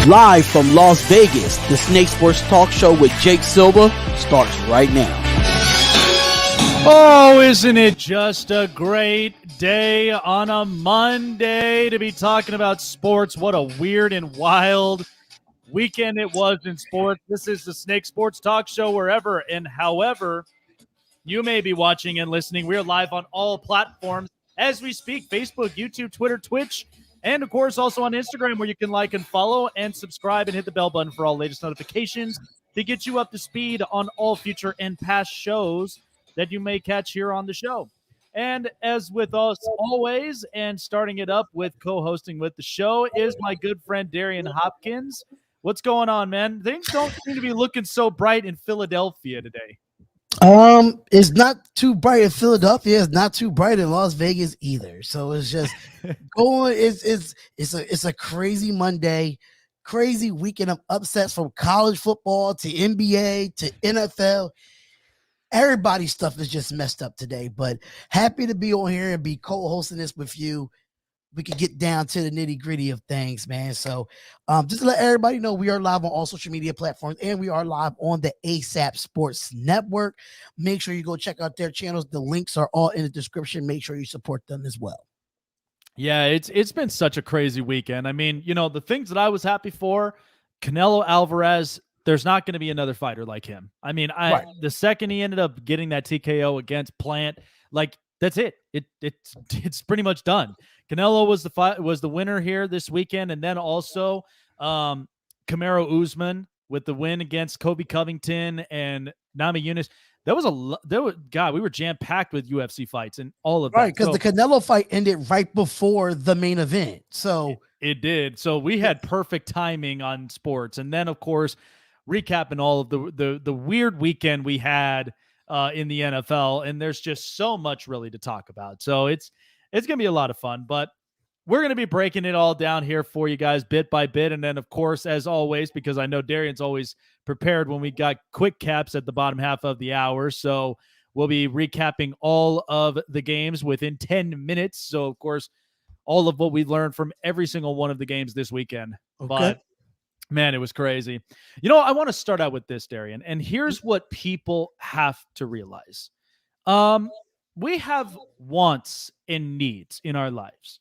Live from Las Vegas, the Snake Sports Talk Show with Jake Silva starts right now. Oh, isn't it just a great day on a Monday to be talking about sports? What a weird and wild weekend it was in sports. This is the Snake Sports Talk Show wherever and however you may be watching and listening. We are live on all platforms as we speak: Facebook, YouTube, Twitter, Twitch, and of course also on Instagram, where you can like and follow and subscribe and hit the bell button for all latest notifications to get you up to speed on all future and past shows that you may catch here on the show. And as with us always, and starting it up with co-hosting with the show, is my good friend Darion Hopkins. What's going on, man? Things don't seem to be looking so bright in Philadelphia today. It's not too bright in Philadelphia. It's not too bright in Las Vegas either. So it's just going. It's a crazy Monday, crazy weekend of upsets from college football to NBA to NFL. Everybody's stuff is just messed up today. But happy to be on here and be co-hosting this with you. We can get down to the nitty-gritty of things, man. So just to let everybody know, we are live on all social media platforms, and we are live on the ASAP Sports Network. Make sure you go check out their channels. The links are all in the description. Make sure you support them as well. Yeah, it's been such a crazy weekend. I mean, you know, the things that I was happy for, Canelo Alvarez, there's not going to be another fighter like him. I mean, the second he ended up getting that TKO against Plant, like, that's it. It's pretty much done. Canelo was the winner here this weekend, and then also Kamaru Usman with the win against Kobe Covington and Namajunas. We were jam packed with UFC fights and all of that. Right, because the Canelo fight ended right before the main event. So it did. So we had perfect timing on sports, and then of course recapping all of the weird weekend we had in the NFL, and there's just so much really to talk about. So it's going to be a lot of fun, but we're going to be breaking it all down here for you guys bit by bit. And then of course, as always, because I know Darion's always prepared when we got quick caps at the bottom half of the hour. So we'll be recapping all of the games within 10 minutes. So of course, all of what we learned from every single one of the games this weekend. Okay. But man, it was crazy. You know, I want to start out with this, Darion, and here's what people have to realize. We have wants and needs in our lives.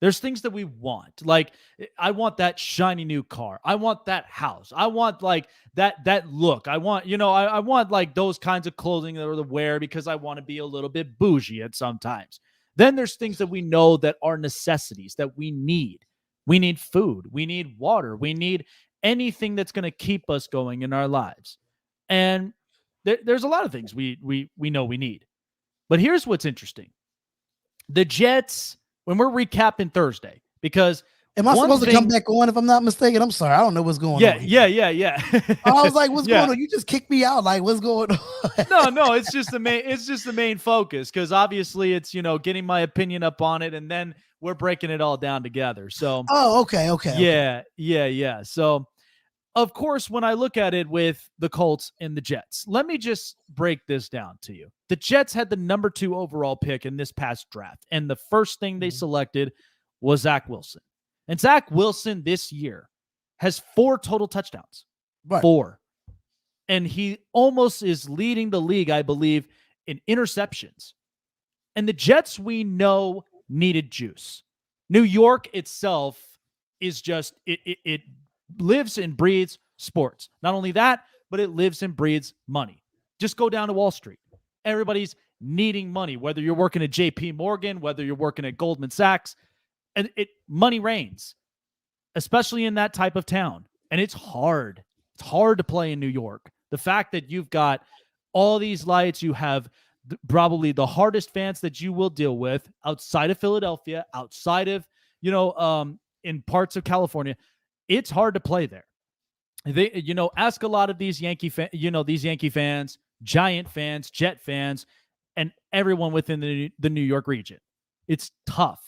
There's things that we want. Like, I want that shiny new car. I want that house. I want like that look. I want, I want like those kinds of clothing that are to wear because I want to be a little bit bougie at sometimes. Then there's things that we know that are necessities that we need. We need food. We need water. We need anything that's going to keep us going in our lives. And there's a lot of things we know we need. But here's what's interesting. The Jets, when we're recapping Thursday, because am I supposed to come back on if I'm not mistaken? I'm sorry. I don't know what's going on. Yeah. I was like, what's going on? You just kicked me out. Like, what's going on? No, it's just the main focus, because obviously it's, getting my opinion up on it, and then we're breaking it all down together. So okay. Yeah. So of course, when I look at it with the Colts and the Jets, let me just break this down to you. The Jets had the number 2 overall pick in this past draft, and the first thing they selected was Zach Wilson. And Zach Wilson this year has 4 total touchdowns. Right. 4. And he almost is leading the league, I believe, in interceptions. And the Jets, we know, needed juice. New York itself is just, it lives and breathes sports. Not only that, but it lives and breathes money. Just go down to Wall Street. Everybody's needing money, whether you're working at JP Morgan, whether you're working at Goldman Sachs, and money reigns, especially in that type of town. And it's hard. It's hard to play in New York. The fact that you've got all these lights, you have probably the hardest fans that you will deal with outside of Philadelphia, outside of, in parts of California. It's hard to play there. They, ask a lot of these Yankee fans, Giant fans, Jet fans, and everyone within the New York region. It's tough.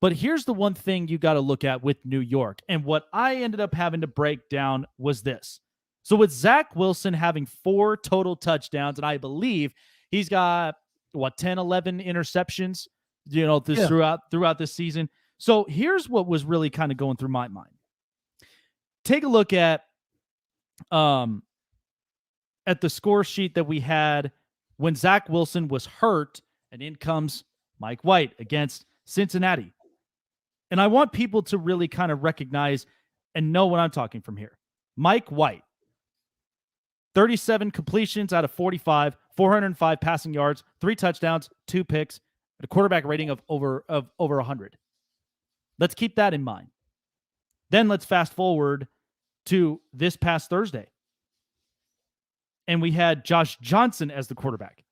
But here's the one thing you got to look at with New York. And what I ended up having to break down was this. So with Zach Wilson having 4 total touchdowns, and I believe he's got, 10, 11 interceptions, throughout this season. So here's what was really kind of going through my mind. take a look at the score sheet that we had when Zach Wilson was hurt, and in comes Mike White against Cincinnati. And I want people to really kind of recognize and know what I'm talking from here. Mike White, 37 completions out of 45, 405 passing yards, 3 touchdowns, 2 picks, and a quarterback rating of over 100. Let's keep that in mind. Then let's fast forward to this past Thursday. And we had Josh Johnson as the quarterback.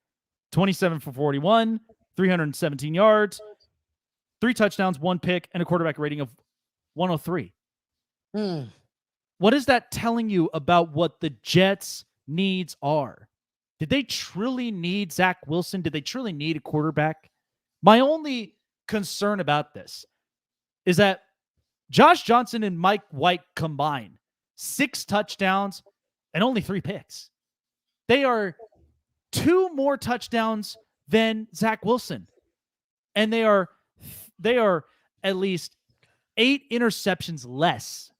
27 for 41, 317 yards, 3 touchdowns, 1 pick, and a quarterback rating of 103. What is that telling you about what the Jets' needs are? Did they truly need Zach Wilson? Did they truly need a quarterback? My only concern about this is that Josh Johnson and Mike White combined 6 touchdowns and only 3 picks. They are 2 more touchdowns than Zach Wilson. And they are at least 8 interceptions less.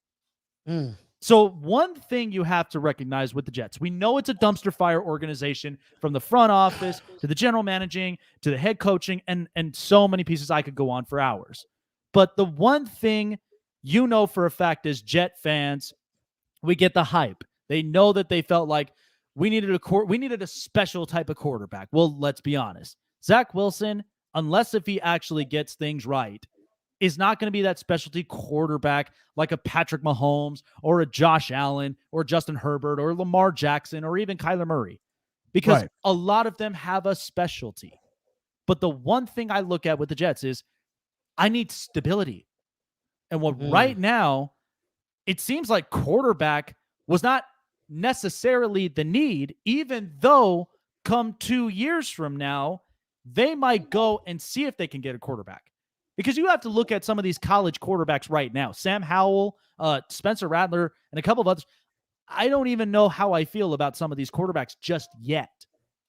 So one thing you have to recognize with the Jets, we know it's a dumpster fire organization, from the front office to the general managing to the head coaching and so many pieces. I could go on for hours. But the one thing you know for a fact is Jet fans, we get the hype. They know that they felt like we needed a special type of quarterback. Well, let's be honest. Zach Wilson, unless if he actually gets things right, is not going to be that specialty quarterback like a Patrick Mahomes or a Josh Allen or Justin Herbert or Lamar Jackson or even Kyler Murray, because a lot of them have a specialty. But the one thing I look at with the Jets is I need stability. And right now, it seems like quarterback was not necessarily the need, even though come 2 years from now, they might go and see if they can get a quarterback. Because you have to look at some of these college quarterbacks right now. Sam Howell, Spencer Rattler, and a couple of others. I don't even know how I feel about some of these quarterbacks just yet.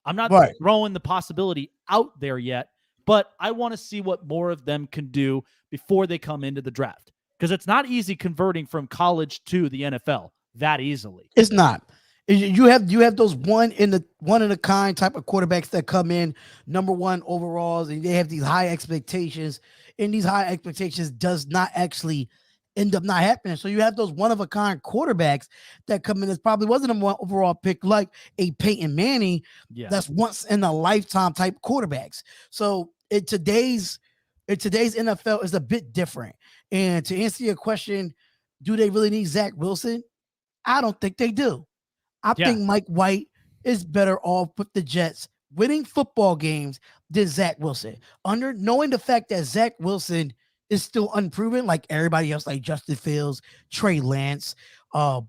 I'm not throwing the possibility out there yet, but I want to see what more of them can do before they come into the draft. Because it's not easy converting from college to the NFL that easily. It's not. You have those one in a kind type of quarterbacks that come in number 1 overalls, and they have these high expectations, and these high expectations does not actually end up not happening. So you have those one of a kind quarterbacks that come in as probably wasn't a 1 overall pick, like a Peyton Manning. That's once in a lifetime type quarterbacks. So in today's NFL is a bit different. And to answer your question, do they really need Zach Wilson? I don't think they do. I think Mike White is better off with the Jets winning football games than Zach Wilson. Knowing the fact that Zach Wilson is still unproven, like everybody else, like Justin Fields, Trey Lance. And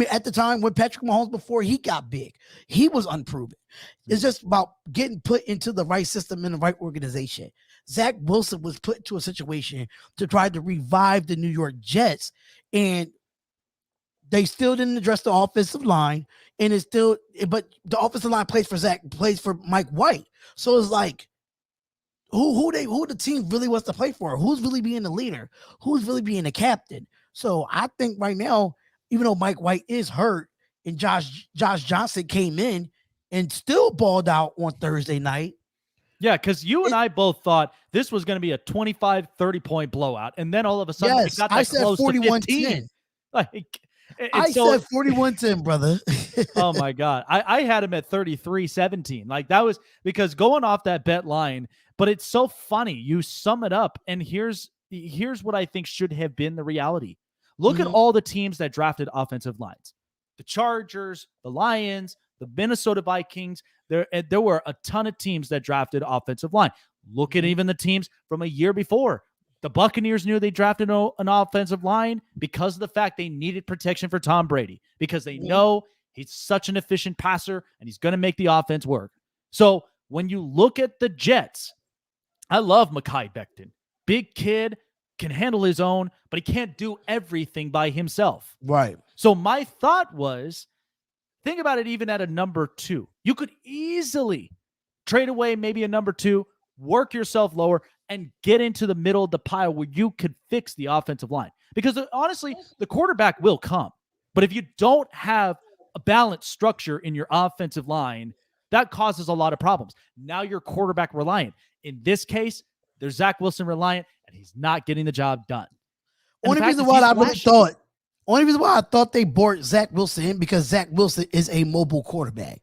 at the time when Patrick Mahomes, before he got big, he was unproven. It's just about getting put into the right system in the right organization. Zach Wilson was put into a situation to try to revive the New York Jets, and they still didn't address the offensive line, but the offensive line plays for Mike White. So it's like, who the team really wants to play for? Who's really being the leader? Who's really being the captain? So I think right now, even though Mike White is hurt and Josh Johnson came in and still balled out on Thursday night. Yeah, because you and I both thought this was going to be a 25, 30-point blowout. And then all of a sudden, it got that close to 15. I said 41-10, brother. Oh, my God. I had him at 33-17. Like, that was because going off that bet line, but it's so funny. You sum it up, and here's what I think should have been the reality. Look at all the teams that drafted offensive lines. The Chargers, the Lions, the Minnesota Vikings. There were a ton of teams that drafted offensive line. Look at even the teams from a year before. The Buccaneers knew they drafted an offensive line because of the fact they needed protection for Tom Brady, because they know he's such an efficient passer and he's going to make the offense work. So when you look at the Jets, I love Mekhi Becton. Big kid, can handle his own, but he can't do everything by himself. Right. So my thought was, think about it even at a number 2. You could easily trade away maybe a number 2, work yourself lower, and get into the middle of the pile where you could fix the offensive line. Because honestly, the quarterback will come. But if you don't have a balanced structure in your offensive line, that causes a lot of problems. Now you're quarterback reliant. In this case, they're Zach Wilson reliant, and he's not getting the job done. Only reason why I thought they brought Zach Wilson in because Zach Wilson is a mobile quarterback.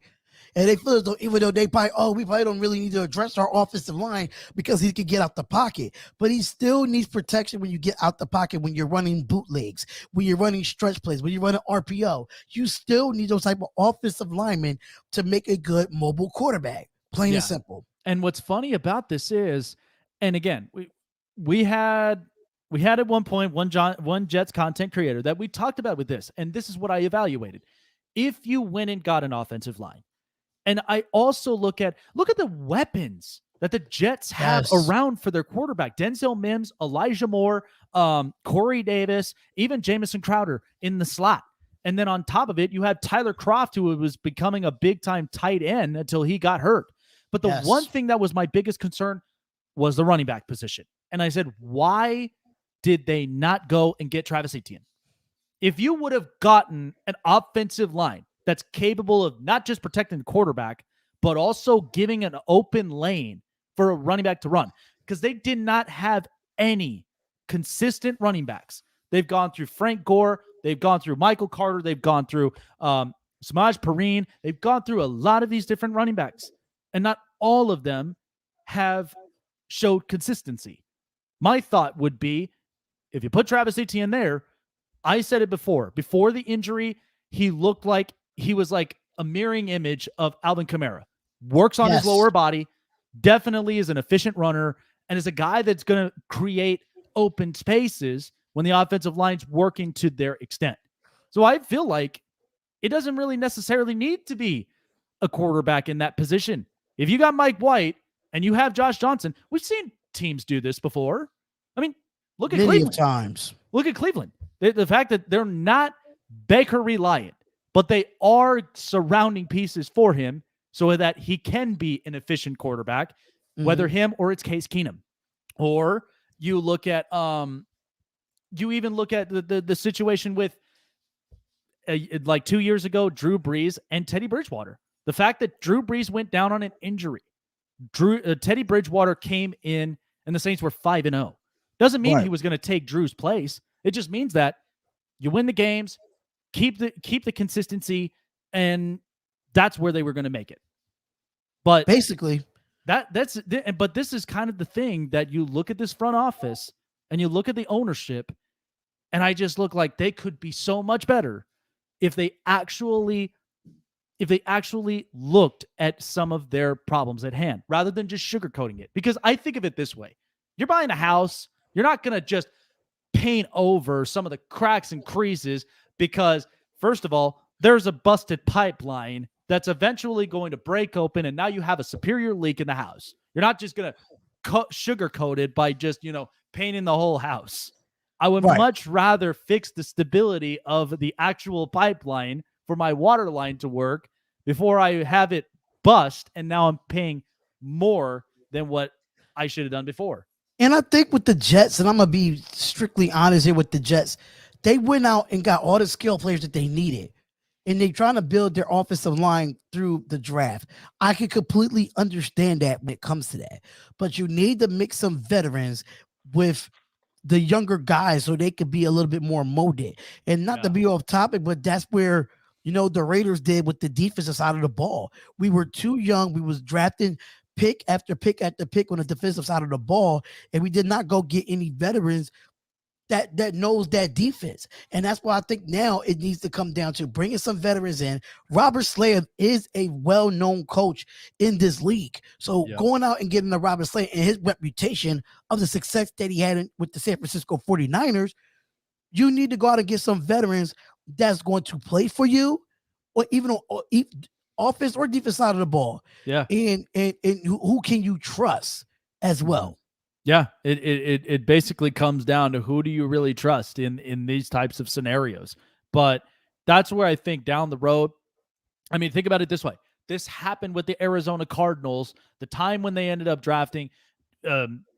And they feel as though even though we probably don't really need to address our offensive line because he can get out the pocket. But he still needs protection when you get out the pocket, when you're running bootlegs, when you're running stretch plays, when you're running RPO. You still need those type of offensive linemen to make a good mobile quarterback. Plain and simple. And what's funny about this is, and again, we had at one point one Jets content creator that we talked about with this, and this is what I evaluated. If you went and got an offensive line, and I also look at the weapons that the Jets have around for their quarterback. Denzel Mims, Elijah Moore, Corey Davis, even Jamison Crowder in the slot. And then on top of it, you had Tyler Kroft, who was becoming a big-time tight end until he got hurt. But the one thing that was my biggest concern was the running back position. And I said, why did they not go and get Travis Etienne? If you would have gotten an offensive line that's capable of not just protecting the quarterback, but also giving an open lane for a running back to run, because they did not have any consistent running backs. They've gone through Frank Gore. They've gone through Michael Carter. They've gone through Samaj Perine. They've gone through a lot of these different running backs, and not all of them have showed consistency. My thought would be, if you put Travis Etienne there, I said it before the injury, he looked like he was like a mirroring image of Alvin Kamara. Works on his lower body, definitely is an efficient runner, and is a guy that's going to create open spaces when the offensive line's working to their extent. So I feel like it doesn't really necessarily need to be a quarterback in that position. If you got Mike White and you have Josh Johnson, we've seen teams do this before. I mean, look at Cleveland. Times. Look at Cleveland. The fact that they're not Baker reliant, but they are surrounding pieces for him so that he can be an efficient quarterback, whether him or it's Case Keenum. Or you look at you even look at the situation with like 2 years ago, Drew Brees and Teddy Bridgewater. The fact that Drew Brees went down on an injury, Teddy Bridgewater came in and the Saints were 5-0. Doesn't mean he was going to take Drew's place. It just means that you win the games, keep the consistency, and that's where they were going to make it. But basically, but this is kind of the thing that you look at this front office and you look at the ownership, and I just look like they could be so much better if they actually looked at some of their problems at hand rather than just sugarcoating it. Because I think of it this way. You're buying a house. You're not going to just paint over some of the cracks and creases because, first of all, there's a busted pipeline that's eventually going to break open, and now you have a superior leak in the house. You're not just going to sugarcoat it by just, painting the whole house. I would much rather fix the stability of the actual pipeline for my water line to work before I have it bust, and now I'm paying more than what I should have done before. And I think with the Jets, and I'm going to be strictly honest here with the Jets, they went out and got all the skill players that they needed. And they're trying to build their offensive line through the draft. I can completely understand that when it comes to that. But you need to mix some veterans with the younger guys so they could be a little bit more molded. And not to be off topic, but that's where, the Raiders did with the defensive side of the ball. We were too young. We was drafting pick after pick after pick on the defensive side of the ball, and we did not go get any veterans that knows that defense. And that's why I think now it needs to come down to bringing some veterans in. Robert Slade is a well-known coach in this league. So going out and getting the Robert Slade and his reputation of the success that he had with the San Francisco 49ers, you need to go out and get some veterans that's going to play for you, or even on offense or defense side of the ball. Yeah. And who can you trust as well? Yeah, it basically comes down to who do you really trust in these types of scenarios. But that's where I think down the road, I mean, think about it this way. This happened with the Arizona Cardinals, the time when they ended up drafting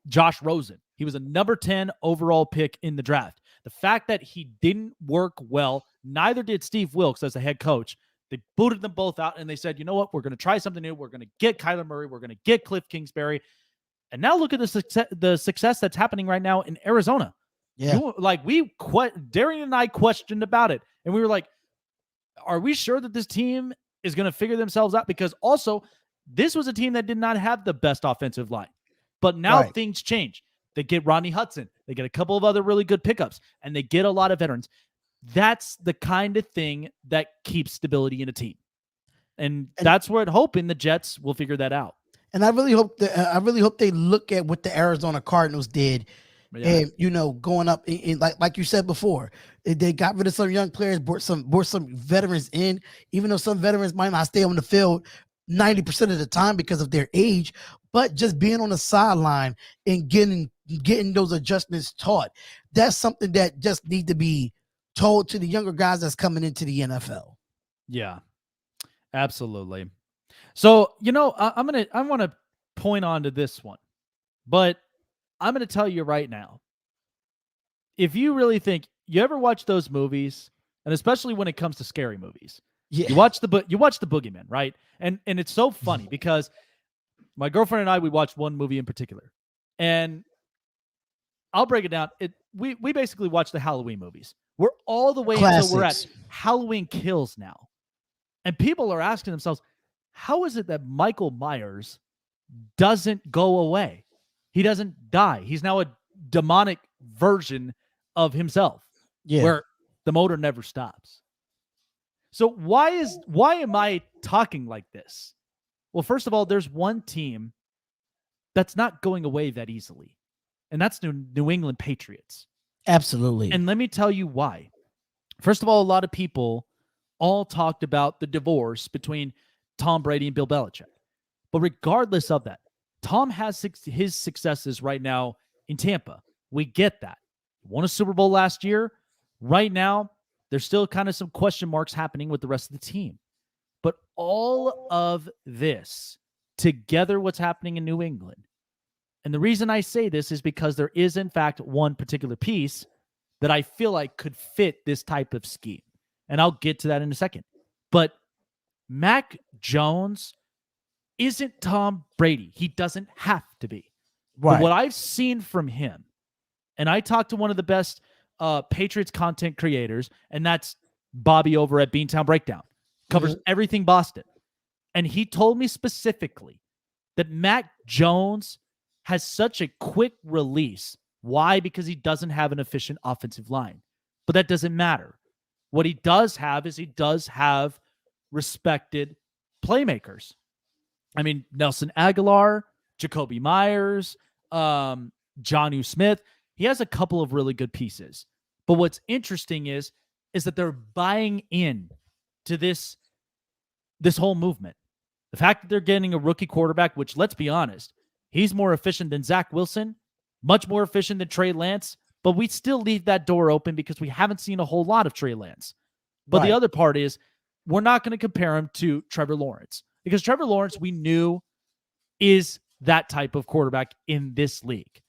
Josh Rosen. He was a number 10 overall pick in the draft. The fact that he didn't work well, neither did Steve Wilkes as a head coach. They booted them both out, and they said, you know what? We're going to try something new. We're going to get Kyler Murray. We're going to get Cliff Kingsbury. And now look at the success that's happening right now in Arizona. Yeah. Darion and I questioned about it. And we were like, are we sure that this team is going to figure themselves out? Because also, this was a team that did not have the best offensive line. But now things change. They get Rodney Hudson. They get a couple of other really good pickups. And they get a lot of veterans. That's the kind of thing that keeps stability in a team. And that's where I'm hoping the Jets will figure that out. And I really hope they look at what the Arizona Cardinals did. Yeah. And going up in like you said before, they got rid of some young players, brought some veterans in, even though some veterans might not stay on the field 90% of the time because of their age, but just being on the sideline and getting those adjustments taught. That's something that just need to be told to the younger guys that's coming into the NFL. Yeah, absolutely. So, I want to point on to this one, but I'm going to tell you right now, if you really think you ever watch those movies, and especially when it comes to scary movies, you watch the Boogeyman, right? And it's so funny because my girlfriend and I, we watched one movie in particular, and I'll break it down. We basically watch the Halloween movies. We're all the way until we're at Halloween Kills now. And people are asking themselves, how is it that Michael Myers doesn't go away? He doesn't die. He's now a demonic version of himself, where the motor never stops. So why am I talking like this? Well, first of all, there's one team that's not going away that easily, and that's New England Patriots. Absolutely. And let me tell you why. First of all, a lot of people all talked about the divorce between Tom Brady and Bill Belichick. But regardless of that, Tom has his successes right now in Tampa. We get that. He won a Super Bowl last year. Right now, there's still kind of some question marks happening with the rest of the team. But all of this, together what's happening in New England, and the reason I say this is because there is, in fact, one particular piece that I feel like could fit this type of scheme. And I'll get to that in a second. But Mac Jones isn't Tom Brady. He doesn't have to be. Right. But what I've seen from him, and I talked to one of the best Patriots content creators, and that's Bobby over at Beantown Breakdown. Covers everything Boston. And he told me specifically that Mac Jones has such a quick release. Why? Because he doesn't have an efficient offensive line. But that doesn't matter. What he does have is he does have respected playmakers. I mean, Nelson Aguilar, Jacoby Myers, Jonnu Smith. He has a couple of really good pieces. But what's interesting is that they're buying in to this whole movement. The fact that they're getting a rookie quarterback, which, let's be honest, he's more efficient than Zach Wilson, much more efficient than Trey Lance, but we still leave that door open because we haven't seen a whole lot of Trey Lance. But the other part is we're not going to compare him to Trevor Lawrence because Trevor Lawrence, we knew, is that type of quarterback in this league.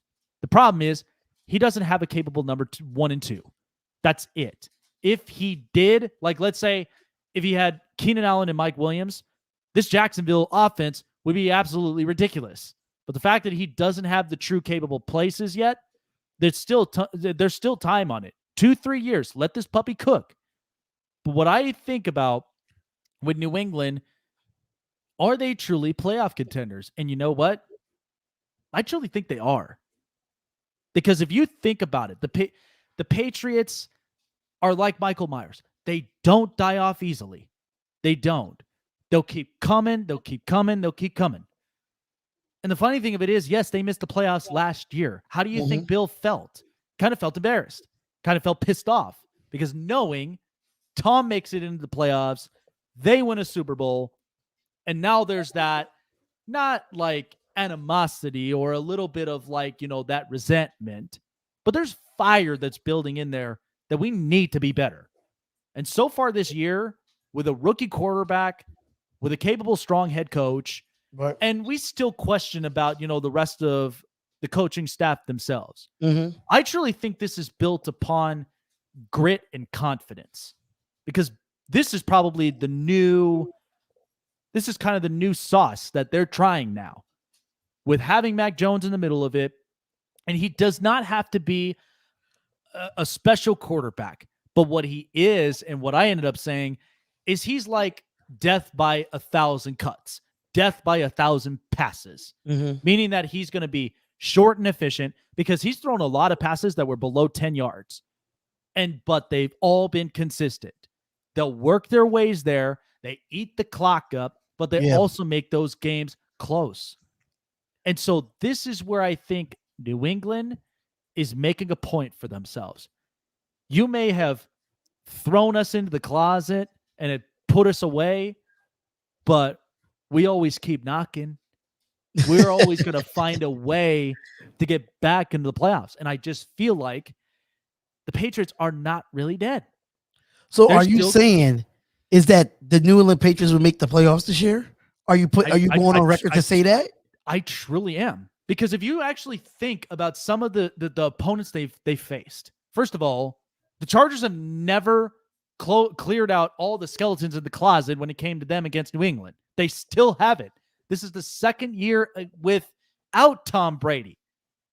The problem is he doesn't have a capable number 1 and 2. That's it. If he did, like let's say if he had Keenan Allen and Mike Williams, this Jacksonville offense would be absolutely ridiculous. But the fact that he doesn't have the true capable places yet, there's still time on it. 2-3 years. Let this puppy cook. But what I think about with New England, are they truly playoff contenders? And you know what? I truly think they are. Because if you think about it, the Patriots are like Michael Myers. They don't die off easily. They don't. They'll keep coming. They'll keep coming. They'll keep coming. And the funny thing of it is, yes, they missed the playoffs last year. How do you think Bill felt? Kind of felt embarrassed. Kind of felt pissed off. Because knowing Tom makes it into the playoffs, they win a Super Bowl, and now there's that, not like animosity or a little bit of like, that resentment, but there's fire that's building in there that we need to be better. And so far this year, with a rookie quarterback, with a capable, strong head coach, and we still question about, the rest of the coaching staff themselves. Mm-hmm. I truly think this is built upon grit and confidence, because this is probably this is kind of the new sauce that they're trying now with having Mac Jones in the middle of it. And he does not have to be a special quarterback, but what he is, and what I ended up saying, is he's like death by 1,000 cuts, death by 1,000 passes, meaning that he's going to be short and efficient, because he's thrown a lot of passes that were below 10 yards. But they've all been consistent. They'll work their ways there. They eat the clock up, but they also make those games close. And so this is where I think New England is making a point for themselves. You may have thrown us into the closet and it put us away, but we always keep knocking. We're always going to find a way to get back into the playoffs. And I just feel like the Patriots are not really dead. So are you saying is that the New England Patriots will make the playoffs this year? Are you going on record to say that? I truly am. Because if you actually think about some of the opponents they faced, first of all, the Chargers have never cleared out all the skeletons in the closet when it came to them against New England. They still have it. This is the second year without Tom Brady.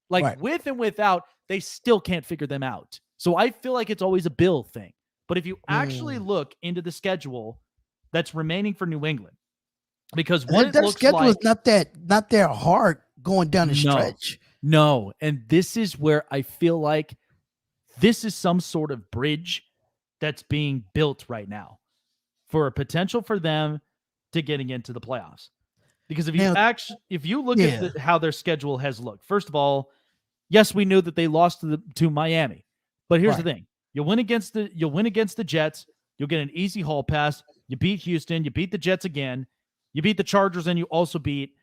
With and without, they still can't figure them out. So I feel like it's always a Bill thing. But if you actually look into the schedule that's remaining for New England, because what their schedule is not that hard going down the stretch. No. And this is where I feel like this is some sort of bridge that's being built right now for a potential for them to getting into the playoffs. Because if you look at how their schedule has looked, first of all, yes, we knew that they lost to Miami, but here's the thing: you'll win against the Jets, you'll get an easy hall pass. You beat Houston, you beat the Jets again, you beat the Chargers, and you also beat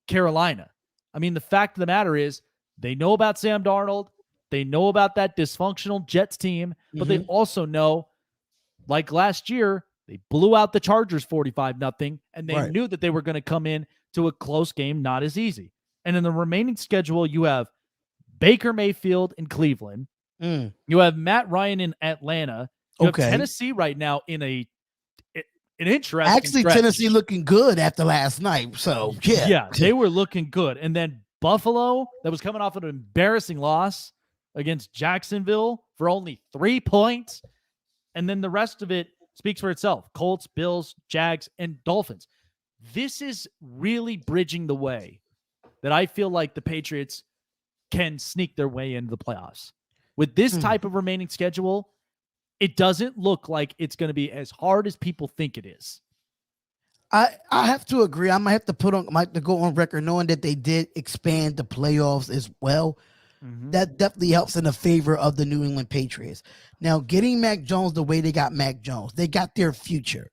Carolina. I mean, the fact of the matter is, they know about Sam Darnold, they know about that dysfunctional Jets team, but they also know, like last year, they blew out the Chargers 45-0, and they knew that they were going to come in to a close game, not as easy. And in the remaining schedule, you have Baker Mayfield in Cleveland. You have Matt Ryan in Atlanta. You have Tennessee right now in an interesting stretch. Tennessee looking good after last night. So, yeah, they were looking good. And then Buffalo, that was coming off of an embarrassing loss against Jacksonville for only 3 points. And then the rest of it speaks for itself. Colts, Bills, Jags, and Dolphins. This is really bridging the way that I feel like the Patriots can sneak their way into the playoffs. With this type of remaining schedule, it doesn't look like it's going to be as hard as people think it is. I have to agree. I might have to go on record knowing that they did expand the playoffs as well. That definitely helps in the favor of the New England Patriots. Now, getting Mac Jones the way they got Mac Jones, they got their future.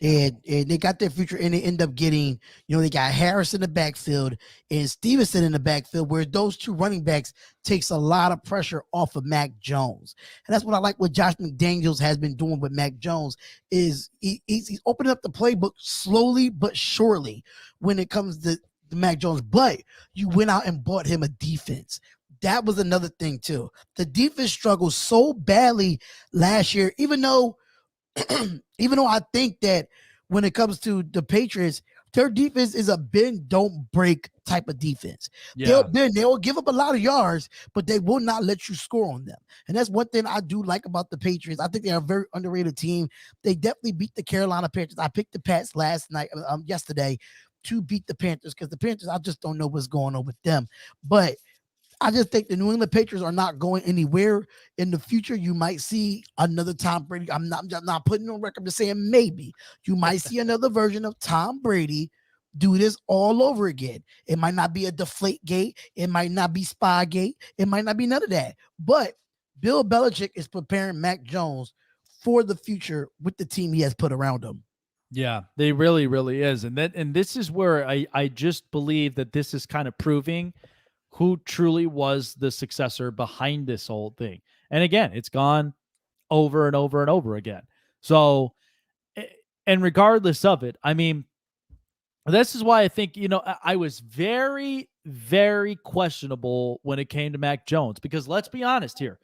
And they got their future, and they end up getting, they got Harris in the backfield and Stevenson in the backfield, where those two running backs takes a lot of pressure off of Mac Jones. And that's what I like what Josh McDaniels has been doing with Mac Jones is he's opening up the playbook slowly but surely when it comes to Mac Jones. But you went out and bought him a defense. That was another thing, too. The defense struggled so badly last year, even though I think that when it comes to the Patriots, their defense is a bend, don't break type of defense. Yeah. They'll give up a lot of yards, but they will not let you score on them. And that's one thing I do like about the Patriots. I think they're a very underrated team. They definitely beat the Carolina Panthers. I picked the Pats yesterday to beat the Panthers because the Panthers, I just don't know what's going on with them. But I just think the New England Patriots are not going anywhere. In the future, you might see another Tom Brady. I'm not putting on record to saying maybe. You might see another version of Tom Brady do this all over again. It might not be a deflate gate. It might not be spy gate. It might not be none of that. But Bill Belichick is preparing Mac Jones for the future with the team he has put around him. Yeah, they really, really is. And this is where I just believe that this is kind of proving who truly was the successor behind this whole thing. And again, it's gone over and over and over again. So, and regardless of it, I mean, this is why I think, I was very very questionable when it came to Mac Jones, because let's be honest here.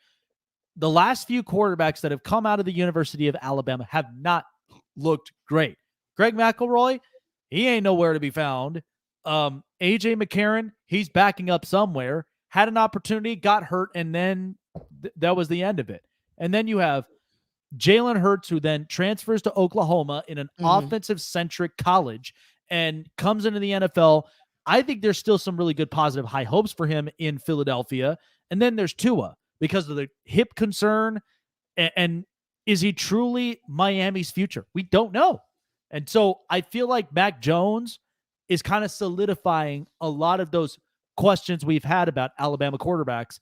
The last few quarterbacks that have come out of the University of Alabama have not looked great. Greg McElroy, he ain't nowhere to be found. AJ McCarron, he's backing up somewhere, had an opportunity, got hurt, and then that was the end of it. And then you have Jalen Hurts, who then transfers to Oklahoma in an offensive-centric college and comes into the NFL. I think there's still some really good positive high hopes for him in Philadelphia. And then there's Tua because of the hip concern. And is he truly Miami's future? We don't know. And so I feel like Mac Jones is kind of solidifying a lot of those questions we've had about Alabama quarterbacks.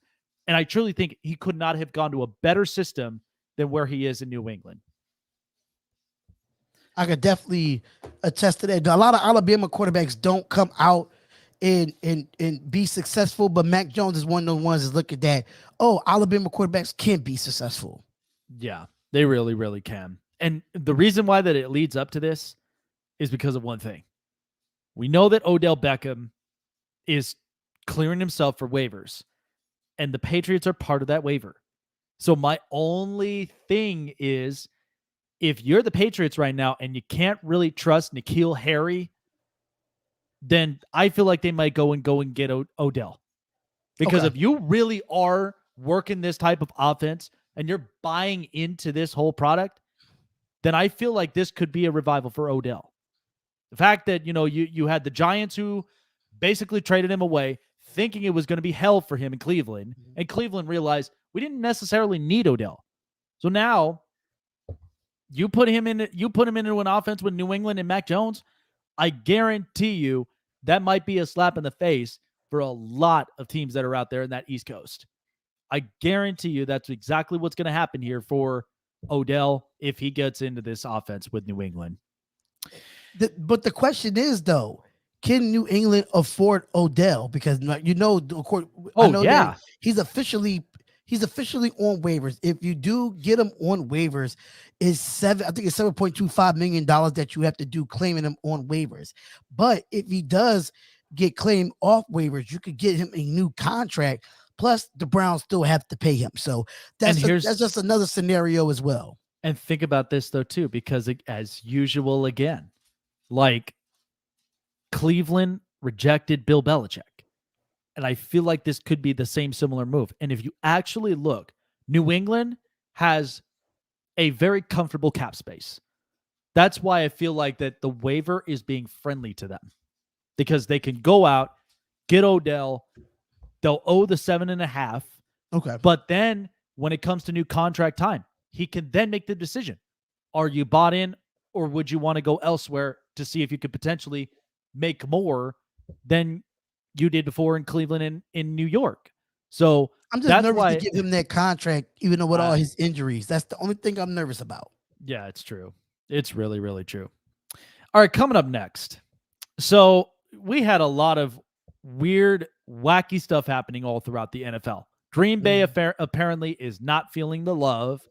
And I truly think he could not have gone to a better system than where he is in New England. I could definitely attest to that. A lot of Alabama quarterbacks don't come out and be successful, but Mac Jones is one of the ones that look at that. Oh, Alabama quarterbacks can be successful. Yeah, they really, really can. And the reason why that it leads up to this is because of one thing. We know that Odell Beckham is clearing himself for waivers, and the Patriots are part of that waiver. So my only thing is, if you're the Patriots right now and you can't really trust N'Keal Harry, then I feel like they might go and get Odell. Because if you really are working this type of offense and you're buying into this whole product, then I feel like this could be a revival for Odell. The fact that, you had the Giants who basically traded him away, thinking it was going to be hell for him in Cleveland, and Cleveland realized we didn't necessarily need Odell. So now you put him into an offense with New England and Mac Jones. I guarantee you that might be a slap in the face for a lot of teams that are out there in that East Coast. I guarantee you that's exactly what's going to happen here for Odell if he gets into this offense with New England. But the question is, though, can New England afford Odell? Because he's officially on waivers. If you do get him on waivers, it's $7.25 million that you have to do claiming him on waivers. But if he does get claimed off waivers, you could get him a new contract. Plus, the Browns still have to pay him. So that's just another scenario as well. And think about this, though, too, because as usual, again, like Cleveland rejected Bill Belichick. And I feel like this could be the same similar move. And if you actually look, New England has a very comfortable cap space. That's why I feel like that the waiver is being friendly to them, because they can go out, get Odell. They'll owe the 7.5. Okay. But then when it comes to new contract time, he can then make the decision. Are you bought in, or would you want to go elsewhere to see if you could potentially make more than you did before in Cleveland and in New York? So I'm just nervous to give him that contract, even though with all his injuries. That's the only thing I'm nervous about. Yeah, it's true. It's really, really true. All right, coming up next. So we had a lot of weird, wacky stuff happening all throughout the NFL. Green Bay apparently is not feeling the love.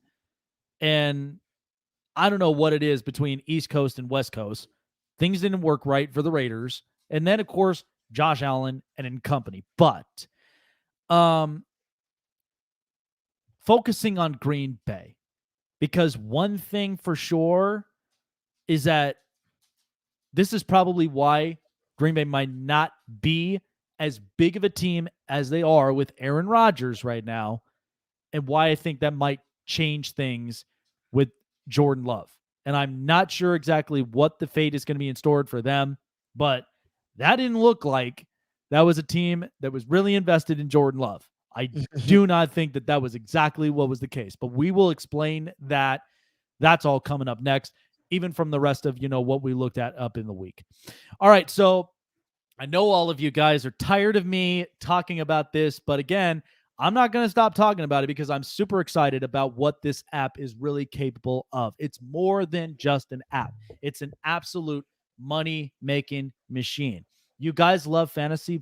And I don't know what it is between East Coast and West Coast. Things didn't work right for the Raiders. And then, of course, Josh Allen and company. But focusing on Green Bay, because one thing for sure is that this is probably why Green Bay might not be as big of a team as they are with Aaron Rodgers right now, and why I think that might change things with Jordan Love. And I'm not sure exactly what the fate is going to be in store for them, but that didn't look like that was a team that was really invested in Jordan Love. I do not think that that was exactly what was the case, but we will explain that. That's all coming up next, even from the rest of, what we looked at up in the week. All right. So I know all of you guys are tired of me talking about this, but again, I'm not going to stop talking about it because I'm super excited about what this app is really capable of. It's more than just an app. It's an absolute money-making machine. You guys love fantasy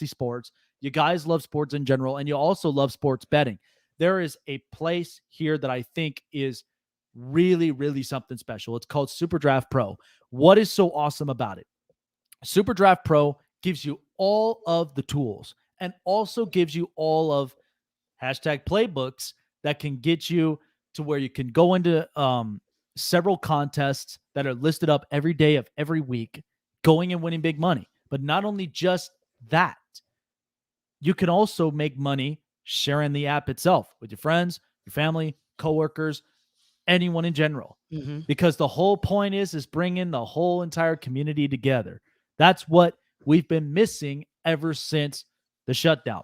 sports. You guys love sports in general, and you also love sports betting. There is a place here that I think is really, really something special. It's called SuperDraft Pro. What is so awesome about it? SuperDraft Pro gives you all of the tools and also gives you all of hashtag playbooks that can get you to where you can go into several contests that are listed up every day of every week, going and winning big money. But not only just that, you can also make money sharing the app itself with your friends, your family, coworkers, anyone in general. Mm-hmm. Because the whole point is bringing the whole entire community together. That's what we've been missing ever since the shutdown.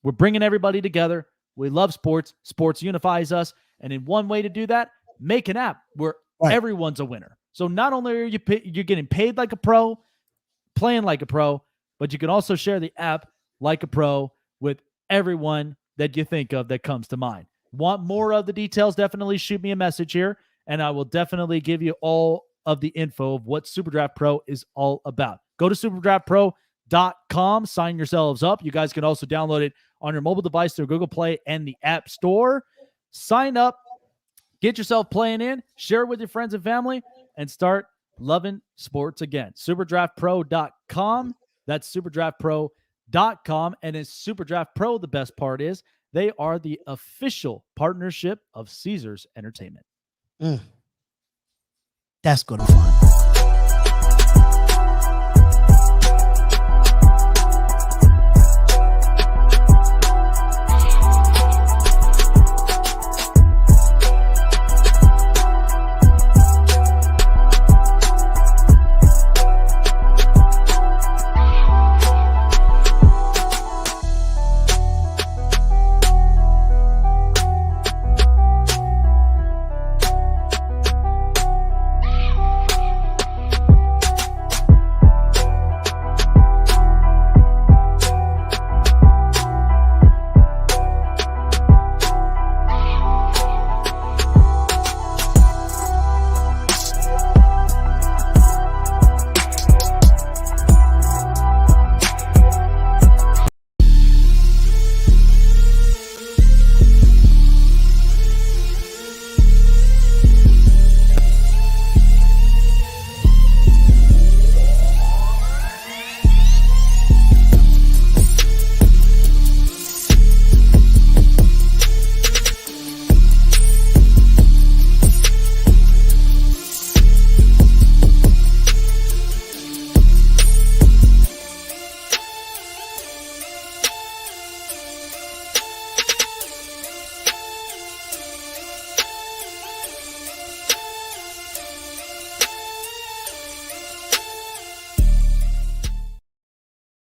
We're bringing everybody together. We love sports. Sports unifies us. And in one way to do that, make an app where everyone's a winner. So not only are you're getting paid like a pro, playing like a pro, but you can also share the app like a pro with everyone that you think of that comes to mind. Want more of the details? Definitely shoot me a message here, and I will definitely give you all of the info of what SuperDraft Pro is all about. Go to SuperDraftPro.com, sign yourselves up. You guys can also download it on your mobile device through Google Play and the App Store. Sign up, get yourself playing in, share it with your friends and family, and start loving sports again. SuperDraftPro.com. That's SuperDraftPro.com. And in SuperDraft Pro, the best part is they are the official partnership of Caesars Entertainment. That's good fun.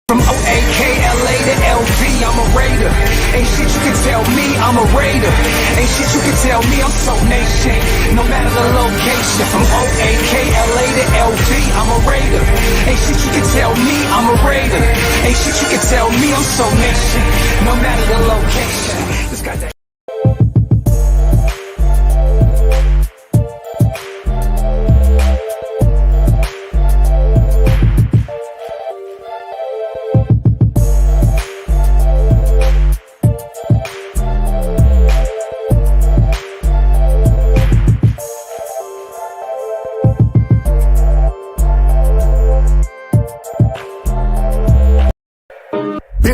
From O-A-K-L-A to L-V, I'm a Raider. Ain't shit you can tell me, I'm a Raider. Ain't shit you can tell me, I'm so nation. No matter the location. From O-A-K-L-A to L-V, I'm a Raider. Ain't shit you can tell me, I'm a Raider. Ain't shit you can tell me, I'm so nation. No matter the location. This guy that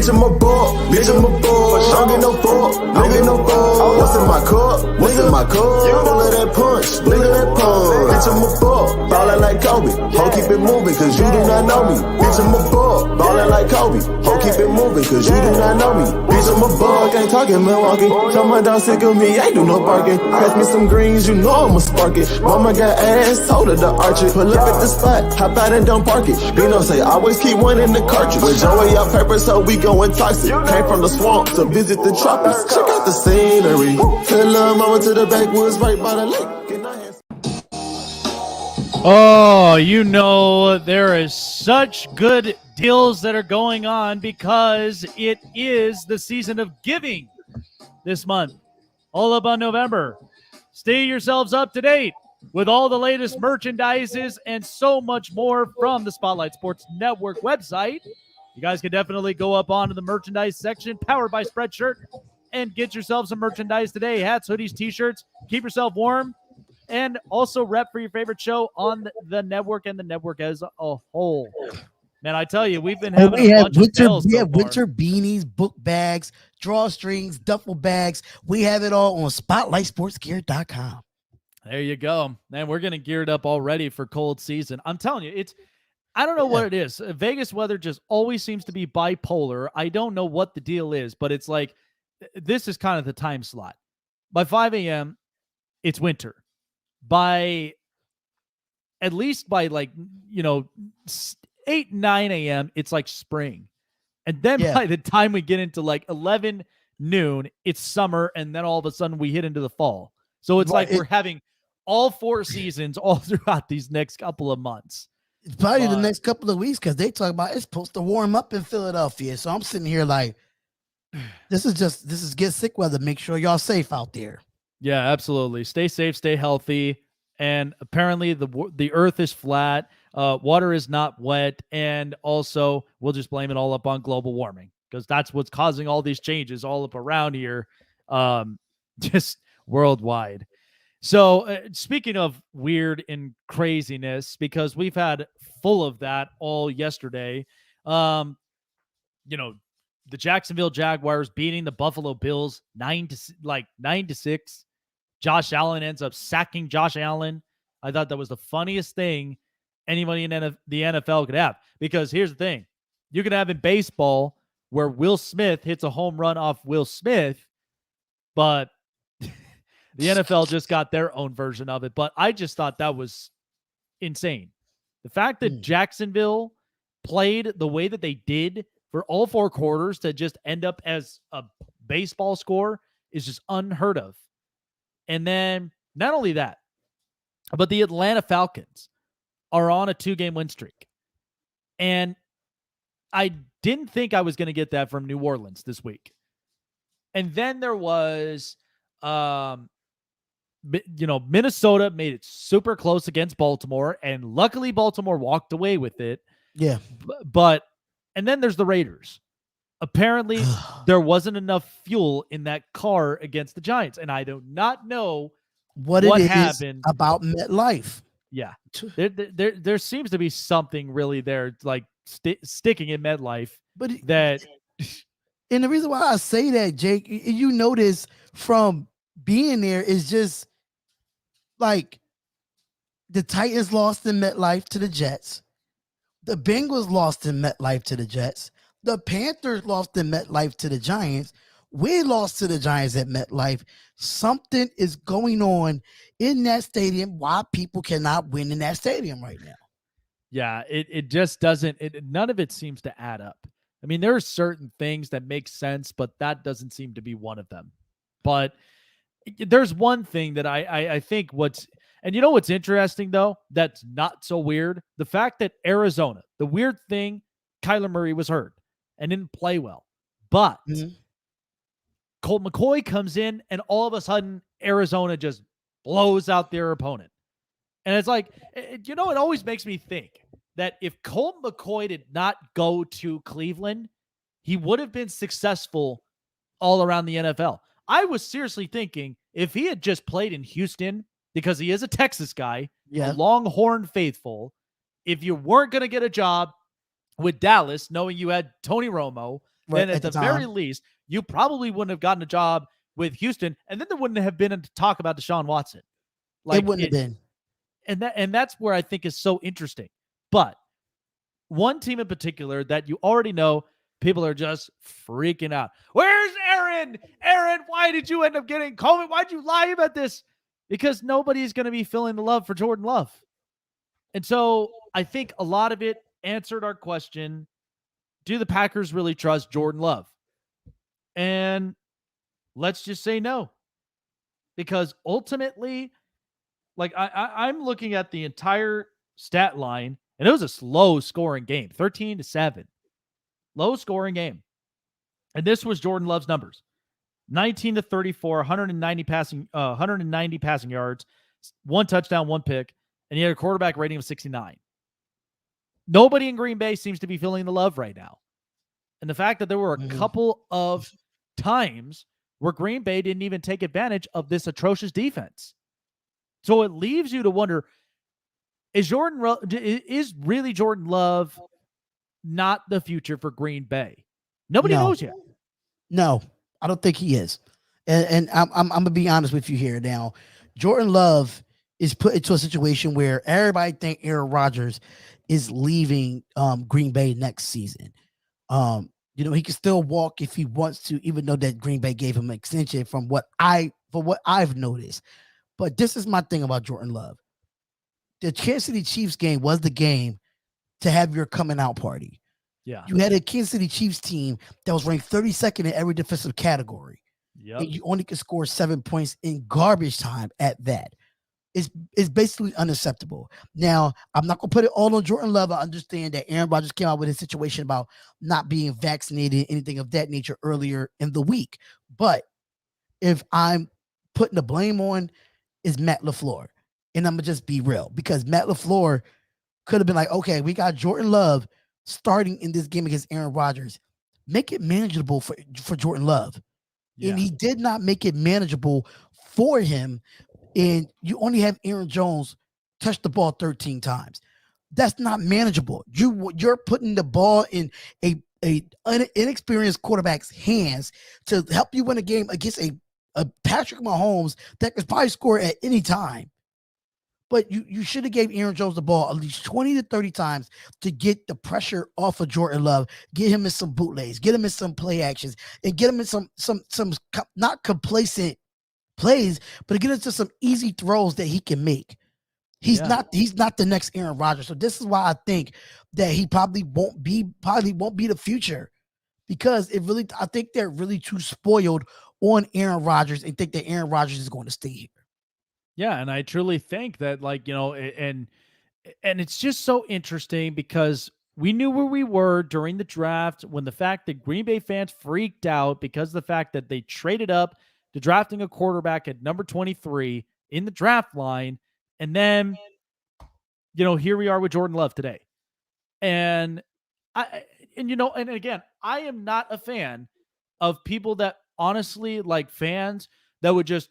bitch, I'm a ball, bitch, I'm a ball. Don't get no ball, don't get no ball. What's in my cup? What's in my cup? Full of that punch, look at that punch. Bitch, I'm a ball, ballin' like Kobe. Ho, keep it moving, cause you do not know me. Bitch, I'm a ball, ballin' like Kobe. Ho, keep it moving, cause you do not know me. Bitch, I'm a ball, can't talk in Milwaukee. Tell my dog sick of me, ain't do no barking. Pass me some greens, you know I'ma spark it. Mama got ass, told her to arch it. Pull up at the spot, hop out and don't park it. Bino say, always keep one in the cartridge. With Joey out paper, so we going toxic. Came from the swamp to visit the tropics. Check out the scenery. Tell little mama to the backwoods right by the lake. Oh, you know, there is such good deals that are going on because it is the season of giving this month, all about November. Stay yourselves up to date with all the latest merchandises and so much more from the Spotlight Sports Network website. You guys can definitely go up onto the merchandise section, powered by Spreadshirt, and get yourself some merchandise today. Hats, hoodies, t-shirts. Keep yourself warm. And also rep for your favorite show on the network and the network as a whole. Man, I tell you, we've been And having we a have bunch of fails so far. winter beanies, book bags, drawstrings, duffel bags. We have it all on SpotlightSportsGear.com. There you go. Man, we're getting geared up already for cold season. I'm telling you, I don't know what it is. Vegas weather just always seems to be bipolar. I don't know what the deal is, but it's like this is kind of the time slot. By 5 a.m., it's winter. At least by 8, 9 a.m., it's like spring. And then by the time we get into like 11 noon, it's summer. And then all of a sudden we hit into the fall. So it's we're having all 4 seasons all throughout these next couple of months. It's probably the next couple of weeks because they talk about it's supposed to warm up in Philadelphia. So I'm sitting here like, this is get sick weather. Make sure y'all safe out there. Yeah, absolutely. Stay safe, stay healthy. And apparently the earth is flat. Water is not wet. And also we'll just blame it all up on global warming because that's what's causing all these changes all up around here, just worldwide. So speaking of weird and craziness, because we've had full of that all yesterday, the Jacksonville Jaguars beating the Buffalo Bills 9-6. Josh Allen ends up sacking Josh Allen. I thought that was the funniest thing anybody in the NFL could have. Because here's the thing. You can have in baseball where Will Smith hits a home run off Will Smith, but the NFL just got their own version of it. But I just thought that was insane. The fact that Jacksonville played the way that they did for all 4 quarters to just end up as a baseball score is just unheard of. And then not only that, but the Atlanta Falcons are on a 2-game win streak. And I didn't think I was going to get that from New Orleans this week. And then there was, Minnesota made it super close against Baltimore. And luckily Baltimore walked away with it. Yeah. And then there's the Raiders. Apparently, there wasn't enough fuel in that car against the Giants, and I do not know what happened about MetLife. Yeah, there seems to be something really there, like sticking in MetLife. And the reason why I say that, Jake, you notice from being there is just like the Titans lost in MetLife to the Jets, the Bengals lost in MetLife to the Jets. The Panthers lost in MetLife to the Giants. We lost to the Giants at MetLife. Something is going on in that stadium. Why people cannot win in that stadium right now? Yeah, it just doesn't. None of it seems to add up. I mean, there are certain things that make sense, but that doesn't seem to be one of them. But there's one thing that I think and you know what's interesting, though? That's not so weird. The fact that Arizona, the weird thing, Kyler Murray was hurt and didn't play well. But Colt McCoy comes in and all of a sudden Arizona just blows out their opponent. And it's like, it always makes me think that if Colt McCoy did not go to Cleveland, he would have been successful all around the NFL. I was seriously thinking if he had just played in Houston, because he is a Texas guy, a Longhorn faithful, if you weren't going to get a job with Dallas, knowing you had Tony Romo, then at the very least, you probably wouldn't have gotten a job with Houston, and then there wouldn't have been a talk about Deshaun Watson. It wouldn't have been. And that's where I think is so interesting. But one team in particular that you already know, people are just freaking out. Where's Aaron? Aaron, why did you end up getting COVID? Why'd you lie about this? Because nobody's going to be feeling the love for Jordan Love. And so I think a lot of it answered our question, do the Packers really trust Jordan Love? And let's just say no. Because ultimately, like I'm looking at the entire stat line, and it was a low scoring game, 13-7. Low scoring game. And this was Jordan Love's numbers. 19-34, 190 passing yards, 1 touchdown, 1 pick, and he had a quarterback rating of 69. Nobody in Green Bay seems to be feeling the love right now. And the fact that there were a couple of times where Green Bay didn't even take advantage of this atrocious defense. So it leaves you to wonder, is really Jordan Love not the future for Green Bay. Nobody No. knows yet. No, I don't think he is. And I'm gonna be honest with you here now. Jordan Love is put into a situation where everybody think Aaron Rodgers is leaving Green Bay next season. He can still walk if he wants to, even though that Green Bay gave him an extension from what I've noticed. But this is my thing about Jordan Love. The Kansas City Chiefs game was the game to have your coming out party. Yeah. You had a Kansas City Chiefs team that was ranked 32nd in every defensive category. Yep. And you only could score 7 points in garbage time at that. It's basically unacceptable. Now, I'm not going to put it all on Jordan Love. I understand that Aaron Rodgers came out with his situation about not being vaccinated, anything of that nature earlier in the week. But if I'm putting the blame on is Matt LaFleur, and I'm going to just be real, because Matt LaFleur could have been like, okay, we got Jordan Love starting in this game against Aaron Rodgers. Make it manageable for Jordan Love. Yeah. And he did not make it manageable for him. And you only have Aaron Jones touch the ball 13 times. That's not manageable. You're putting the ball in a inexperienced quarterback's hands to help you win a game against a Patrick Mahomes that could probably score at any time. But you should have gave Aaron Jones the ball at least 20 to 30 times to get the pressure off of Jordan Love, get him in some bootlegs, get him in some play actions, and get him in some not complacent plays, but get into some easy throws that he can make. He's not the next Aaron Rodgers. So this is why I think that he probably won't be the future, because I think they're really too spoiled on Aaron Rodgers and think that Aaron Rodgers is going to stay here. Yeah, and I truly think that, and it's just so interesting because we knew where we were during the draft when the fact that Green Bay fans freaked out because of the fact that they traded up to drafting a quarterback at number 23 in the draft line. And then, here we are with Jordan Love today. And again, I am not a fan of people that honestly, like fans that would just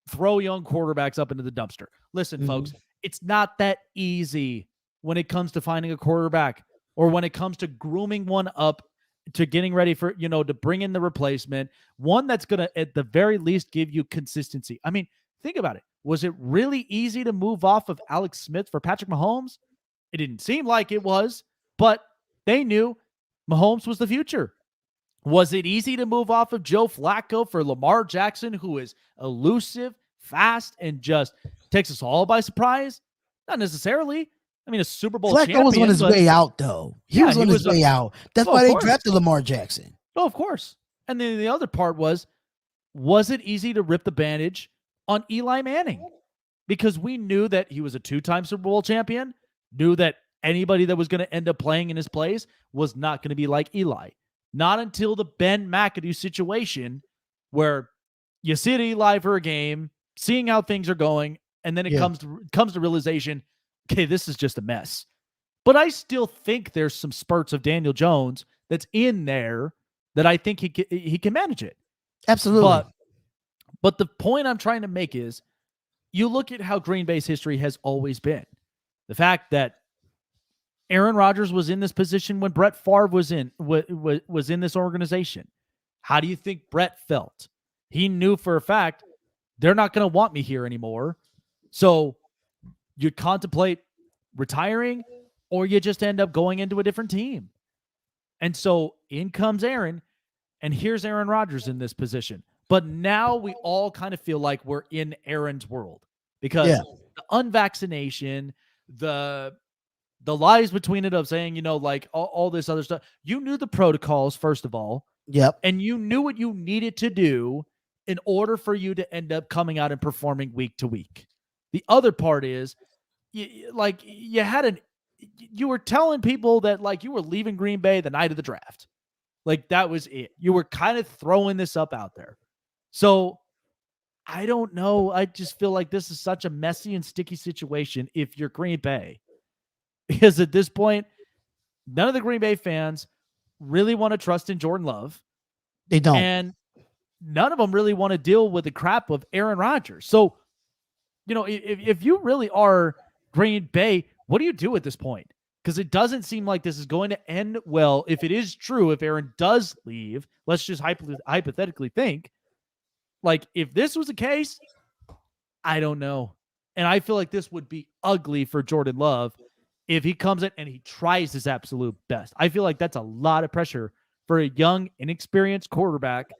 throw young quarterbacks up into the dumpster. Listen, folks, it's not that easy when it comes to finding a quarterback or when it comes to grooming one up to getting ready for, to bring in the replacement, one that's going to, at the very least, give you consistency. I mean, think about it. Was it really easy to move off of Alex Smith for Patrick Mahomes? It didn't seem like it was, but they knew Mahomes was the future. Was it easy to move off of Joe Flacco for Lamar Jackson, who is elusive, fast, and just takes us all by surprise? Not necessarily. I mean, a Super Bowl champion. Flacco was on his way out, though. He was on his way out. That's why they drafted Lamar Jackson. Oh, of course. And then the other part was it easy to rip the bandage on Eli Manning? Because we knew that he was a 2-time Super Bowl champion, knew that anybody that was going to end up playing in his place was not going to be like Eli. Not until the Ben McAdoo situation where you sit Eli for a game, seeing how things are going, and then it comes to realization, okay, this is just a mess. But I still think there's some spurts of Daniel Jones that's in there that I think he can manage it. Absolutely. But the point I'm trying to make is you look at how Green Bay's history has always been. The fact that Aaron Rodgers was in this position when Brett Favre was in this organization. How do you think Brett felt? He knew for a fact they're not going to want me here anymore. So you contemplate retiring or you just end up going into a different team. And so in comes Aaron, and here's Aaron Rodgers in this position. But now we all kind of feel like we're in Aaron's world because the unvaccination, the lies between it of saying, all this other stuff. You knew the protocols, first of all. Yep. And you knew what you needed to do in order for you to end up coming out and performing week to week. The other part is, you were telling people that you were leaving Green Bay the night of the draft. That was it. You were kind of throwing this up out there. So I don't know. I just feel like this is such a messy and sticky situation if you're Green Bay. Because at this point, none of the Green Bay fans really want to trust in Jordan Love. They don't. And none of them really want to deal with the crap of Aaron Rodgers. So, if you really are Green Bay, what do you do at this point? because it doesn't seem like this is going to end well. If it is true, if Aaron does leave, let's just hypothetically think, like, if this was the case, I don't know. And I feel like this would be ugly for Jordan Love if he comes in and he tries his absolute best. I feel like that's a lot of pressure for a young, inexperienced quarterback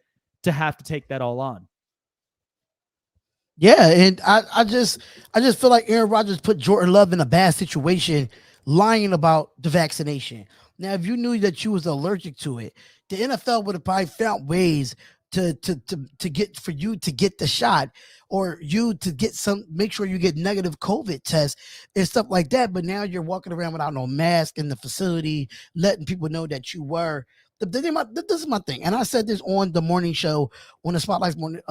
to have to take that all on. Yeah, and I just feel like Aaron Rodgers put Jordan Love in a bad situation, lying about the vaccination. Now, if you knew that you was allergic to it, the NFL would have probably found ways to get for you to get the shot, or you to get make sure you get negative COVID tests and stuff like that. But now you're walking around without no mask in the facility, letting people know that you were. This is my thing, and I said this on the morning show, on the Spotlight morning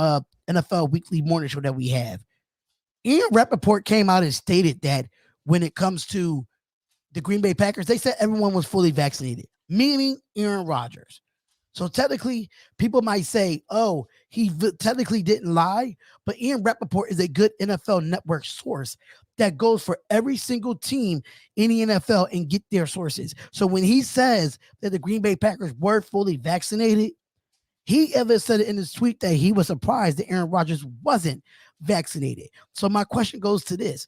NFL weekly morning show that we have. Ian Rappaport came out and stated that when it comes to the Green Bay Packers, they said everyone was fully vaccinated, meaning Aaron Rodgers. So technically, people might say, oh, he technically didn't lie, but Ian Rappaport is a good NFL Network source that goes for every single team in the NFL and get their sources. So when he says that the Green Bay Packers were fully vaccinated, he ever said it in his tweet that he was surprised that Aaron Rodgers wasn't vaccinated. So my question goes to this.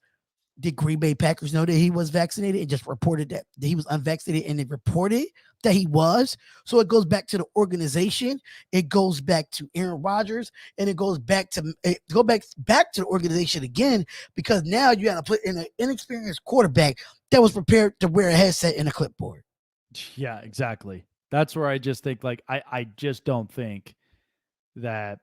Did Green Bay Packers know that he was vaccinated and just reported that he was unvaccinated, and they reported that he was? So it goes back to the organization. It goes back to Aaron Rodgers, and it goes back to back to the organization again, because now you got to put in an inexperienced quarterback that was prepared to wear a headset and a clipboard. Yeah, exactly. That's where I just think, like, I just don't think that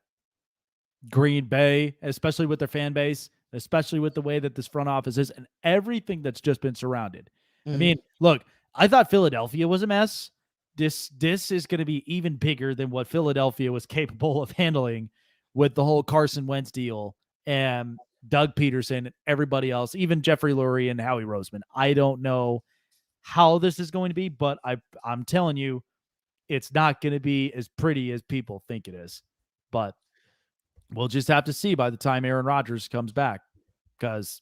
Green Bay, especially with their fan base, especially with the way that this front office is and everything that's just been surrounded. I mean, look, I thought Philadelphia was a mess. This is going to be even bigger than what Philadelphia was capable of handling with the whole Carson Wentz deal and Doug Peterson and everybody else, even Jeffrey Lurie and Howie Roseman. I don't know how this is going to be, but I'm telling you, it's not going to be as pretty as people think it is. But we'll just have to see by the time Aaron Rodgers comes back, because,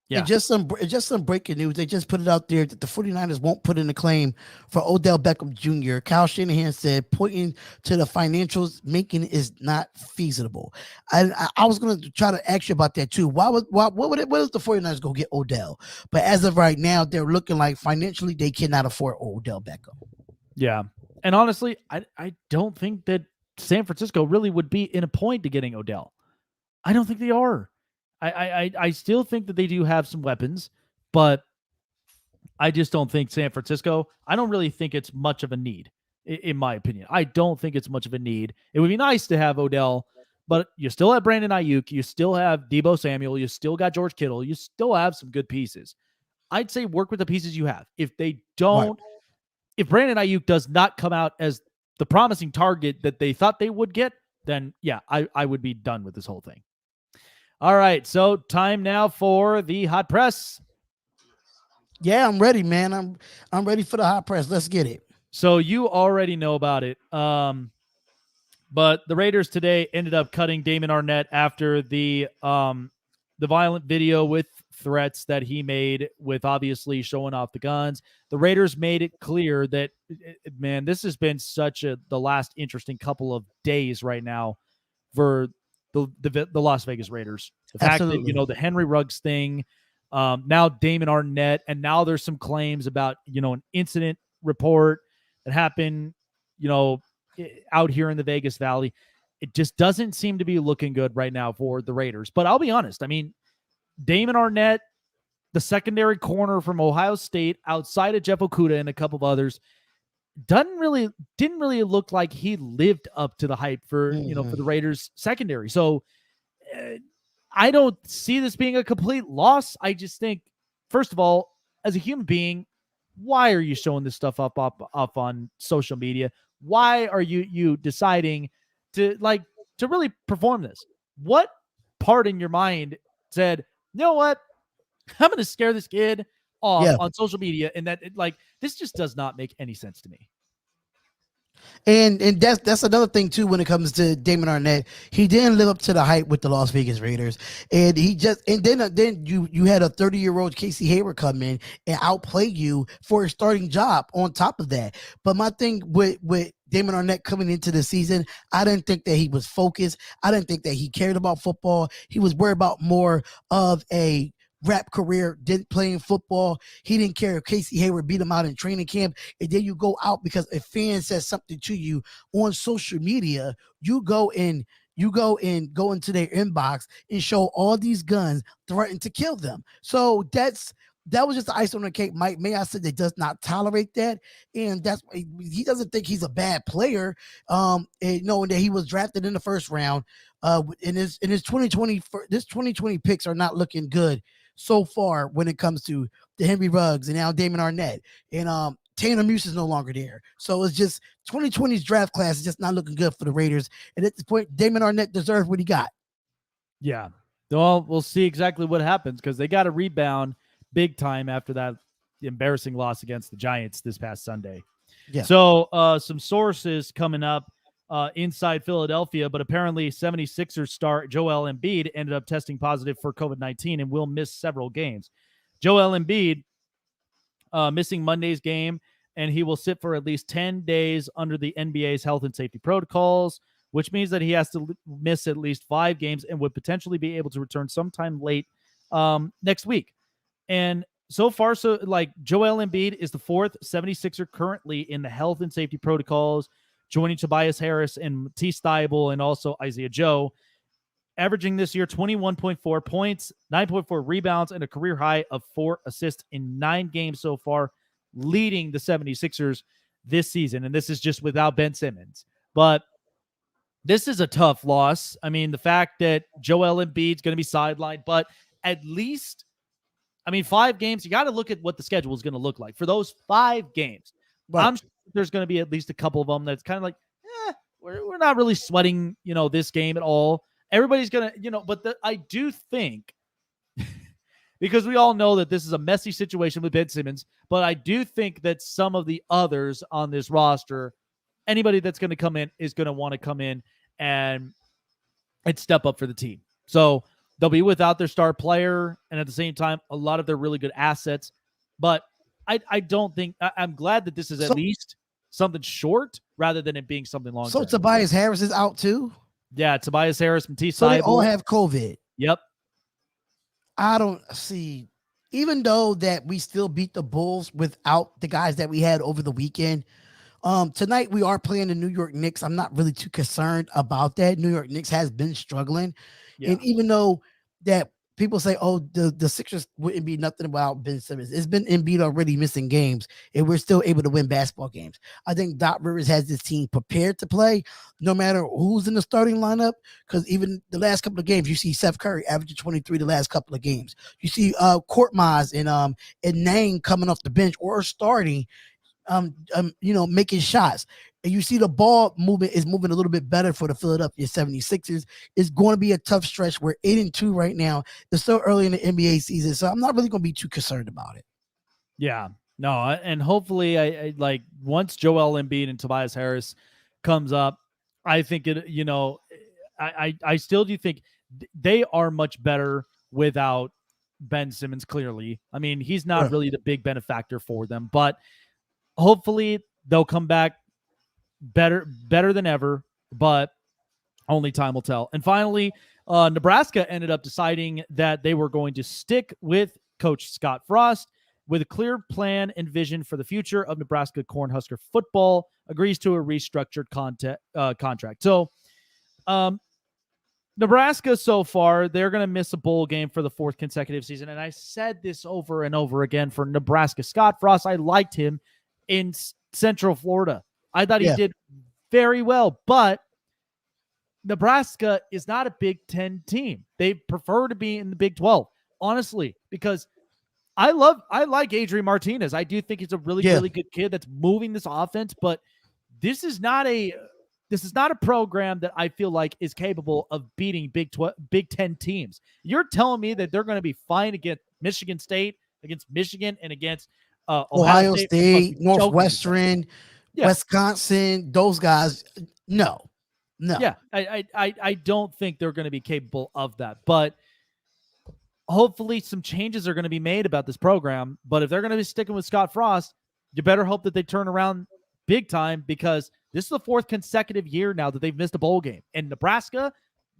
yeah. It's just some breaking news. They just put it out there that the 49ers won't put in a claim for Odell Beckham Jr. Kyle Shanahan said, pointing to the financials, making is not feasible. I was going to try to ask you about that too. What is the 49ers go get Odell? But as of right now, they're looking like financially they cannot afford Odell Beckham. Yeah. And honestly, I don't think that San Francisco really would be in a point to getting Odell. I don't think they are. I still think that they do have some weapons, but I just don't think San Francisco, I don't really think it's much of a need, in my opinion. I don't think it's much of a need. It would be nice to have Odell, but you still have Brandon Ayuk, you still have Deebo Samuel, you still got George Kittle, you still have some good pieces. I'd say work with the pieces you have. If they don't, right. If Brandon Ayuk does not come out as the promising target that they thought they would get, then yeah, I would be done with this whole thing. All right, so time now for the hot press. Yeah, I'm ready, man. I'm ready for the hot press. Let's get it. So you already know about it. But the Raiders today ended up cutting Damon Arnette after the violent video with threats that he made, with obviously showing off the guns. The Raiders made it clear that, man, this has been the last interesting couple of days right now for the Las Vegas Raiders. The fact Absolutely. that, the Henry Ruggs thing, now Damon Arnette, and now there's some claims about, an incident report that happened, out here in the Vegas Valley. It just doesn't seem to be looking good right now for the Raiders. But I'll be honest. I mean, Damon Arnette, the secondary corner from Ohio State, outside of Jeff Okudah and a couple of others, didn't really look like he lived up to the hype for for the Raiders secondary. So I don't see this being a complete loss. I just think, first of all, as a human being, why are you showing this stuff up on social media? Why are you deciding to really perform this? What part in your mind said, you know what, I'm going to scare this kid off on social media, and that this just does not make any sense to me. And that's another thing too when it comes to Damon Arnett. He didn't live up to the hype with the Las Vegas Raiders, and then you had a 30-year-old Casey Hayward come in and outplay you for a starting job on top of that. But my thing with Damon Arnett coming into the season, I didn't think that he was focused. I didn't think that he cared about football. He was worried about more of a rap career, didn't playing football. He didn't care if Casey Hayward beat him out in training camp. And then you go out because a fan says something to you on social media. You go into their inbox and show all these guns, threaten to kill them. So that was just the ice on the cake. Mike May, I said, that does not tolerate that, and that's he doesn't think he's a bad player. And knowing that he was drafted in the first round, in his 2020 picks are not looking good so far when it comes to the Henry Ruggs and now Damon Arnett and Tanner Muse is no longer there. So it's just 2020's draft class is just not looking good for the Raiders. And at this point, Damon Arnett deserved what he got. Yeah. Well, we'll see exactly what happens because they got to rebound big time after that embarrassing loss against the Giants this past Sunday. Yeah. So some sources coming up inside Philadelphia, but apparently 76ers star Joel Embiid ended up testing positive for COVID-19 and will miss several games. Joel Embiid missing Monday's game, and he will sit for at least 10 days under the NBA's health and safety protocols, which means that he has to miss at least 5 games and would potentially be able to return sometime late next week. And so far, Joel Embiid is the 4th 76er currently in the health and safety protocols, joining Tobias Harris and Matisse Thybulle and also Isaiah Joe, averaging this year 21.4 points, 9.4 rebounds, and a career high of 4 assists in 9 games so far, leading the 76ers this season. And this is just without Ben Simmons. But this is a tough loss. I mean, the fact that Joel Embiid's going to be sidelined, but at least, 5 games, you got to look at what the schedule is going to look like. For those 5 games, right, I'm sure there's going to be at least a couple of them that's kind of like, we're not really sweating, this game at all. Everybody's going to, but I do think, because we all know that this is a messy situation with Ben Simmons, but I do think that some of the others on this roster, anybody that's going to come in is going to want to come in and step up for the team. So they'll be without their star player, and at the same time, a lot of their really good assets. But I don't think I'm glad that this is at least something short rather than it being something long. So Tobias Harris is out too? Yeah, Tobias Harris, Matisse So Thybulle. they all have COVID. Yep. I don't see, even though that we still beat the Bulls without the guys that we had over the weekend. Tonight we are playing the New York Knicks. I'm not really too concerned about that. New York Knicks has been struggling. Yeah. And even though that people say, the Sixers wouldn't be nothing without Ben Simmons, it's been Embiid already missing games, and we're still able to win basketball games. I think Doc Rivers has this team prepared to play no matter who's in the starting lineup, because even the last couple of games, you see Seth Curry averaging 23 the last couple of games. You see Korkmaz and Nang coming off the bench or starting, making shots. And you see the ball movement is moving a little bit better for the Philadelphia 76ers. It's going to be a tough stretch. We're 8-2 right now. It's still early in the NBA season, so I'm not really going to be too concerned about it. Yeah, no, and hopefully, I like once Joel Embiid and Tobias Harris comes up, I think it. I still do think they are much better without Ben Simmons. Clearly, I mean, he's not really the big benefactor for them, but hopefully they'll come back better than ever, but only time will tell. And finally, Nebraska ended up deciding that they were going to stick with Coach Scott Frost with a clear plan and vision for the future of Nebraska Cornhusker football, agrees to a restructured contract. So Nebraska so far, they're going to miss a bowl game for the 4th consecutive season. And I said this over and over again for Nebraska. Scott Frost, I liked him in Central Florida. I thought he did very well, but Nebraska is not a Big Ten team. They prefer to be in the Big 12, honestly, because I like Adrian Martinez. I do think he's a really good kid that's moving this offense, but this is not a program that I feel like is capable of beating Big Ten teams. You're telling me that they're going to be fine against Michigan State, against Michigan, and against Ohio State, Northwestern, Wisconsin, those guys, no. Yeah, I don't think they're going to be capable of that, but hopefully some changes are going to be made about this program. But if they're going to be sticking with Scott Frost, you better hope that they turn around big time, because this is the 4th consecutive year now that they've missed a bowl game. And Nebraska,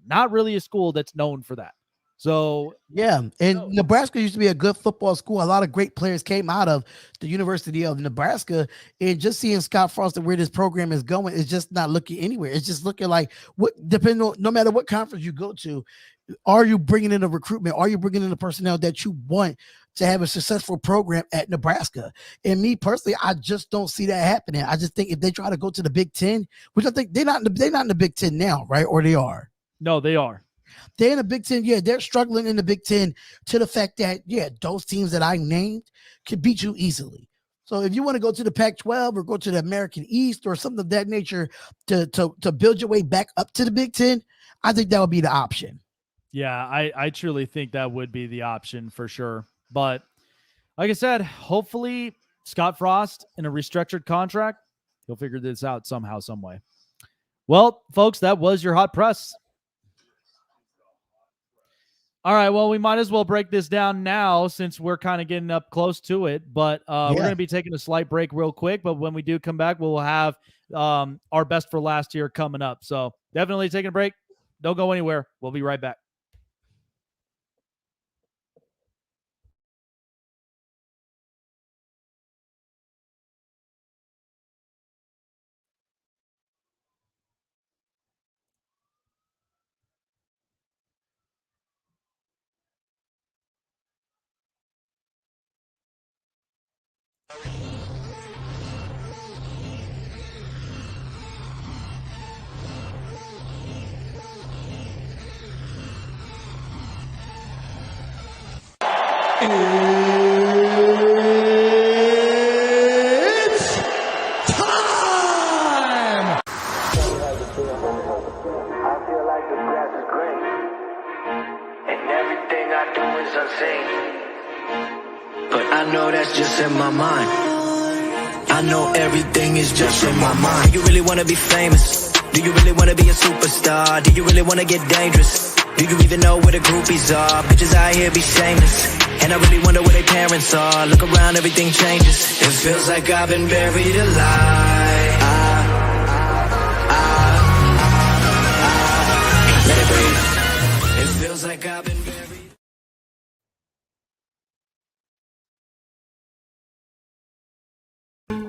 not really a school that's known for that. So yeah, and Nebraska used to be a good football school. A lot of great players came out of the University of Nebraska, and just seeing Scott Frost and where this program is going is just not looking anywhere. It's just looking like no matter what conference you go to, are you bringing in a recruitment? Are you bringing in the personnel that you want to have a successful program at Nebraska? And me personally, I just don't see that happening. I just think if they try to go to the Big Ten, which I think they're not in the Big Ten now, right? Or they are? No, they are. They're in the Big Ten. Yeah, they're struggling in the Big Ten to the fact that, those teams that I named can beat you easily. So if you want to go to the Pac-12 or go to the American East or something of that nature to build your way back up to the Big Ten, I think that would be the option. Yeah, I truly think that would be the option for sure. But like I said, hopefully Scott Frost in a restructured contract, he'll figure this out somehow, some way. Well, folks, that was your hot press. All right, well, we might as well break this down now since we're kind of getting up close to it. But we're going to be taking a slight break real quick. But when we do come back, we'll have our best for last here coming up. So definitely taking a break. Don't go anywhere. We'll be right back. It's time! I feel like the grass is green, and everything I do is unseen. But I know that's just in my mind. I know everything is just in my mind. Do you really want to be famous? Do you really want to be a superstar? Do you really want to get dangerous? Do you even know where the groupies are? Bitches out here be shameless, and I really wonder where their parents are. Look around, everything changes. It feels like I've been buried alive. Let it breathe. It feels like I've been buried.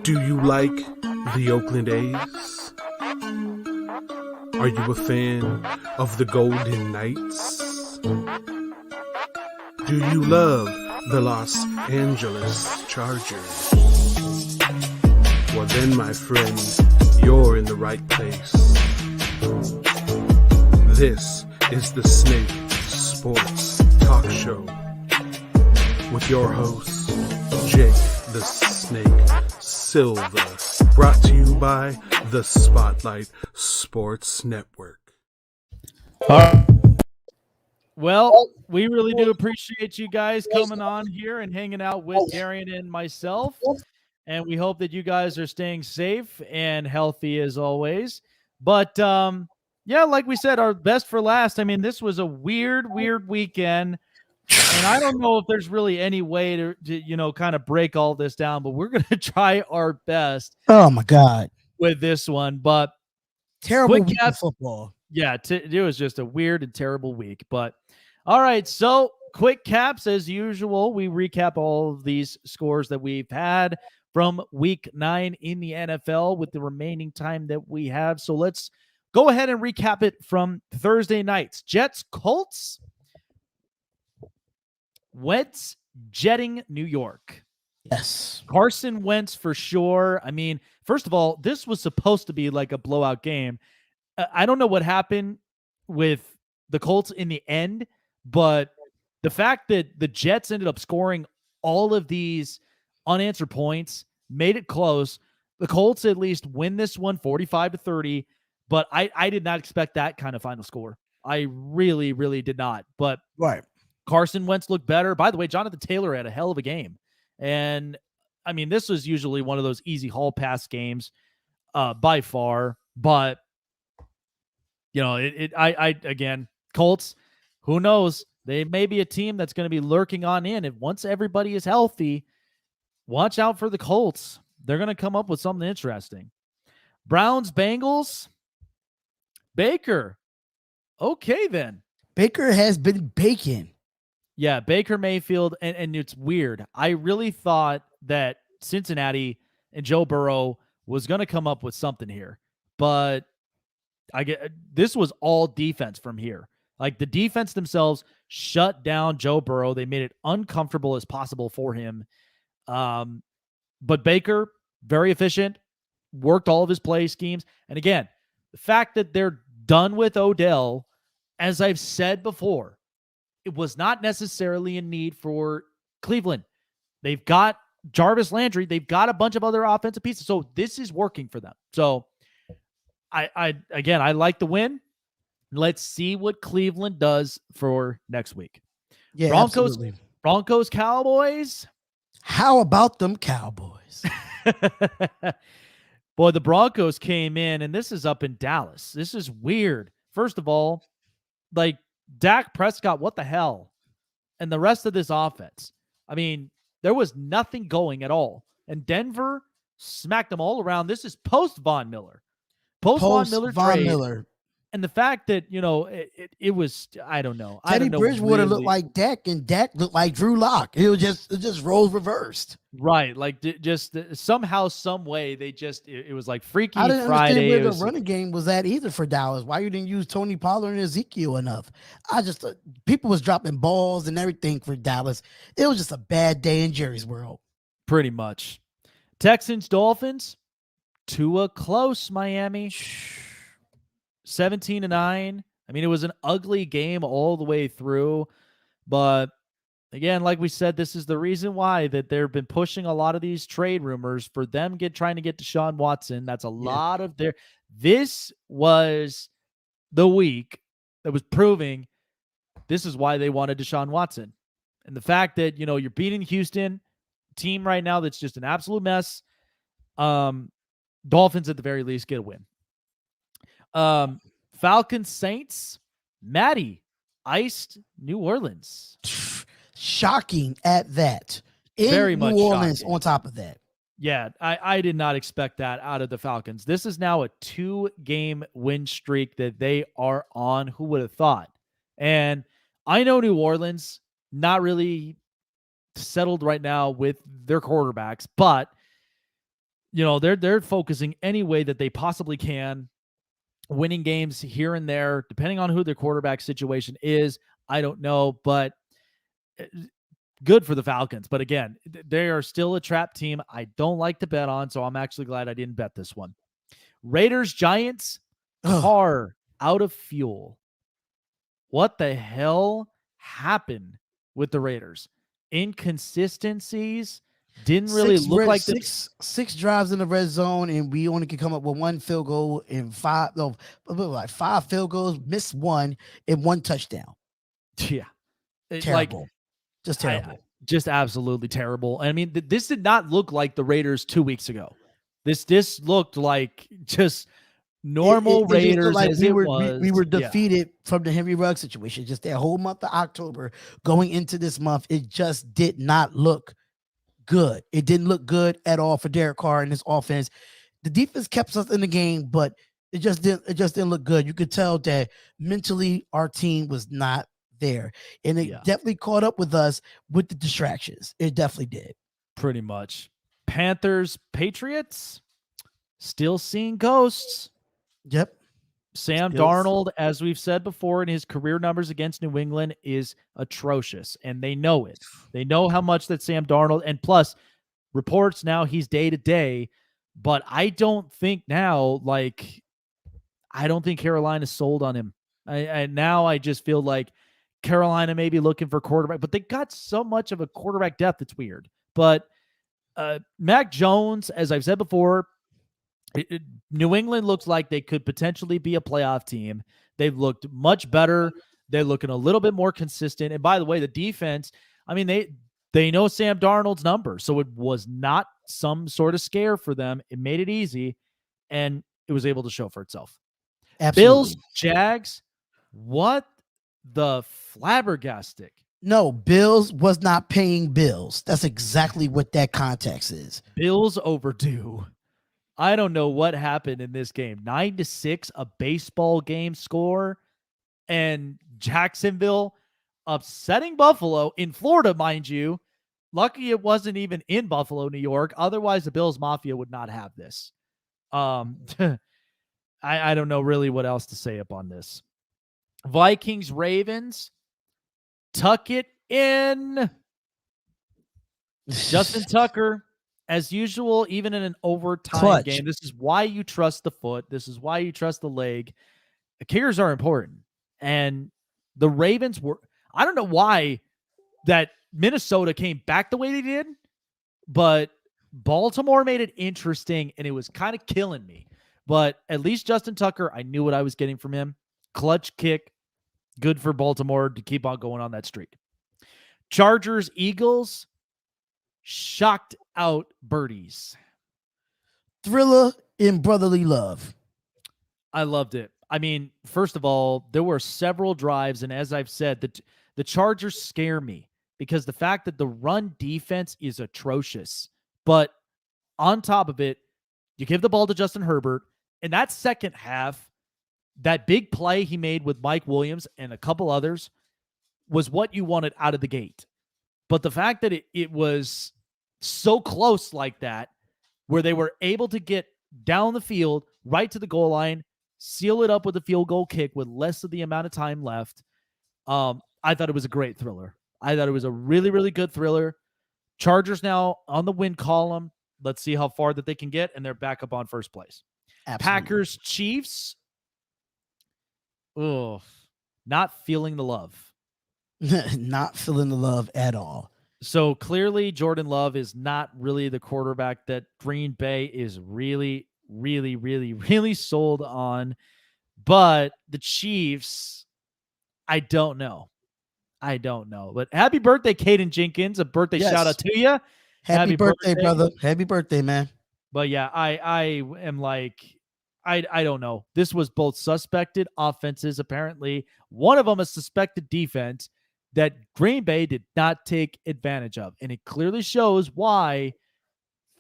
Do you like the Oakland A's? Are you a fan of the Golden Knights? Do you love the Los Angeles Chargers? Well then, my friend, you're in the right place. This is the Snake Sports Talk Show with your host, Jake the Snake Silva, brought to you by the Spotlight Sports Network. All right. Well, we really do appreciate you guys coming on here and hanging out with Darion and myself. And we hope that you guys are staying safe and healthy as always. But yeah, like we said, our best for last. I mean, this was a weird weekend. And I don't know if there's really any way to kind of break all this down, but we're going to try our best. Oh my God. With this one, but terrible week of football. Yeah, it was just a weird and terrible week. But all right, so quick caps as usual. We recap all of these scores that we've had from week 9 in the NFL with the remaining time that we have. So let's go ahead and recap it from Thursday nights. Jets, Colts, Wentz, jetting New York. Yes. Carson Wentz for sure. I mean, first of all, this was supposed to be like a blowout game. I don't know what happened with the Colts in the end, but the fact that the Jets ended up scoring all of these unanswered points made it close. The Colts at least win this one 45-30, but I did not expect that kind of final score. I really, really did not. But right. Carson Wentz looked better. By the way, Jonathan Taylor had a hell of a game. And I mean, this was usually one of those easy hall pass games by far. But again, Colts, who knows? They may be a team that's going to be lurking on in. If once everybody is healthy, watch out for the Colts. They're going to come up with something interesting. Browns, Bengals, Baker. Okay, then. Baker has been baking. Yeah, Baker Mayfield, and it's weird. I really thought that Cincinnati and Joe Burrow was going to come up with something here, but this was all defense from here. Like, the defense themselves shut down Joe Burrow. They made it uncomfortable as possible for him. But Baker, very efficient, worked all of his play schemes. And again, the fact that they're done with Odell, as I've said before, it was not necessarily a need for Cleveland. They've got Jarvis Landry. They've got a bunch of other offensive pieces. So this is working for them. So I like the win. Let's see what Cleveland does for next week. Yeah, Broncos, Cowboys. How about them Cowboys? Boy, the Broncos came in, and this is up in Dallas. This is weird. First of all, like, Dak Prescott, what the hell? And the rest of this offense. I mean, there was nothing going at all. And Denver smacked them all around. This is post-Von Miller. Post-Von Miller trade. And the fact that, it was, I don't know. Teddy Bridgewater really looked like Dak, and Dak looked like Drew Lock. It just roles reversed. Right. Like, just somehow, some way, it was like Freaky I didn't Friday. understand where the running game was at either for Dallas. Why you didn't use Tony Pollard and Ezekiel enough? People was dropping balls and everything for Dallas. It was just a bad day in Jerry's world. Pretty much. Texans, Dolphins, Tua close, Miami. 17-9. I mean, it was an ugly game all the way through, but again, like we said, this is the reason why that they've been pushing a lot of these trade rumors for them trying to get Deshaun Watson. That's a lot of this was the week that was proving this is why they wanted Deshaun Watson. And the fact that, you're beating Houston, team right now that's just an absolute mess. Dolphins at the very least get a win. Falcons, Saints, Matty iced New Orleans. Shocking at that. Very much New Orleans shocking. On top of that. Yeah, I did not expect that out of the Falcons. This is now a 2-game win streak that they are on. Who would have thought? And I know New Orleans, not really settled right now with their quarterbacks, but they're focusing any way that they possibly can, winning games here and there, depending on who their quarterback situation is. I don't know, but good for the Falcons. But again, they are still a trap team I don't like to bet on, so I'm actually glad I didn't bet this one. Raiders, Giants, car out of fuel. What the hell happened with the Raiders? Inconsistencies. Didn't really look like six drives in the red zone, and we only could come up with one field goal and five field goals, missed one, and one touchdown. Yeah. Terrible. Just terrible. Just absolutely terrible. I mean, this did not look like the Raiders 2 weeks ago. This looked like just normal Raiders like as we were defeated from the Henry Ruggs situation. Just that whole month of October going into this month, it just did not look good. It didn't look good at all for Derek Carr and his offense. The defense kept us in the game, but it just didn't look good. You could tell that mentally our team was not there, and it definitely caught up with us with the distractions. It definitely did. Pretty much. Panthers, Patriots, still seeing ghosts. Yep. Sam Darnold, as we've said before, in his career numbers against New England is atrocious, and they know it. They know how much that Sam Darnold, and plus reports now he's day-to-day, but I don't think now, I don't think Carolina's sold on him. I just feel like Carolina may be looking for quarterback, but they got so much of a quarterback depth, it's weird. But Mac Jones, as I've said before, New England looks like they could potentially be a playoff team. They've looked much better. They're looking a little bit more consistent. And by the way, the defense, I mean, they know Sam Darnold's number, so it was not some sort of scare for them. It made it easy. and it was able to show for itself. Absolutely. Bills, Jags, what the flabbergastic. No, Bills was not paying bills. That's exactly what that context is. Bills overdue. I don't know what happened in this game. 9-6, a baseball game score, and Jacksonville upsetting Buffalo in Florida, mind you. Lucky it wasn't even in Buffalo, New York. Otherwise, the Bills Mafia would not have this. I don't know really what else to say upon this. Vikings, Ravens, tuck it in. Justin Tucker, as usual, even in an overtime Clutch. game, this is why you trust the foot. This is why you trust the leg. The kickers are important. And the Ravens were, I don't know why that Minnesota came back the way they did, but Baltimore made it interesting, and it was kind of killing me. But at least Justin Tucker, I knew what I was getting from him. Clutch kick, good for Baltimore to keep on going on that streak. Chargers, Eagles, shocked out birdies. Thriller in brotherly love. I loved it. I mean, first of all, there were several drives, and as I've said, the Chargers scare me because the fact that the run defense is atrocious. But on top of it, you give the ball to Justin Herbert, and that second half, that big play he made with Mike Williams and a couple others was what you wanted out of the gate. But the fact that it was so close like that, where they were able to get down the field, right to the goal line, seal it up with a field goal kick with less of the amount of time left. I thought it was a great thriller. I thought it was a really, really good thriller. Chargers now on the win column. Let's see how far that they can get, and they're back up on first place. Absolutely. Packers, Chiefs. Oh, not feeling the love. Not feeling the love at all. So clearly Jordan Love is not really the quarterback that Green Bay is really, really, really, really sold on. But the Chiefs, I don't know. But happy birthday, Caden Jenkins. A birthday shout out to you. Happy birthday, brother. Happy birthday, man. But yeah, I am like, I don't know. This was both suspected offenses, apparently. One of them a suspected defense that Green Bay did not take advantage of. And it clearly shows why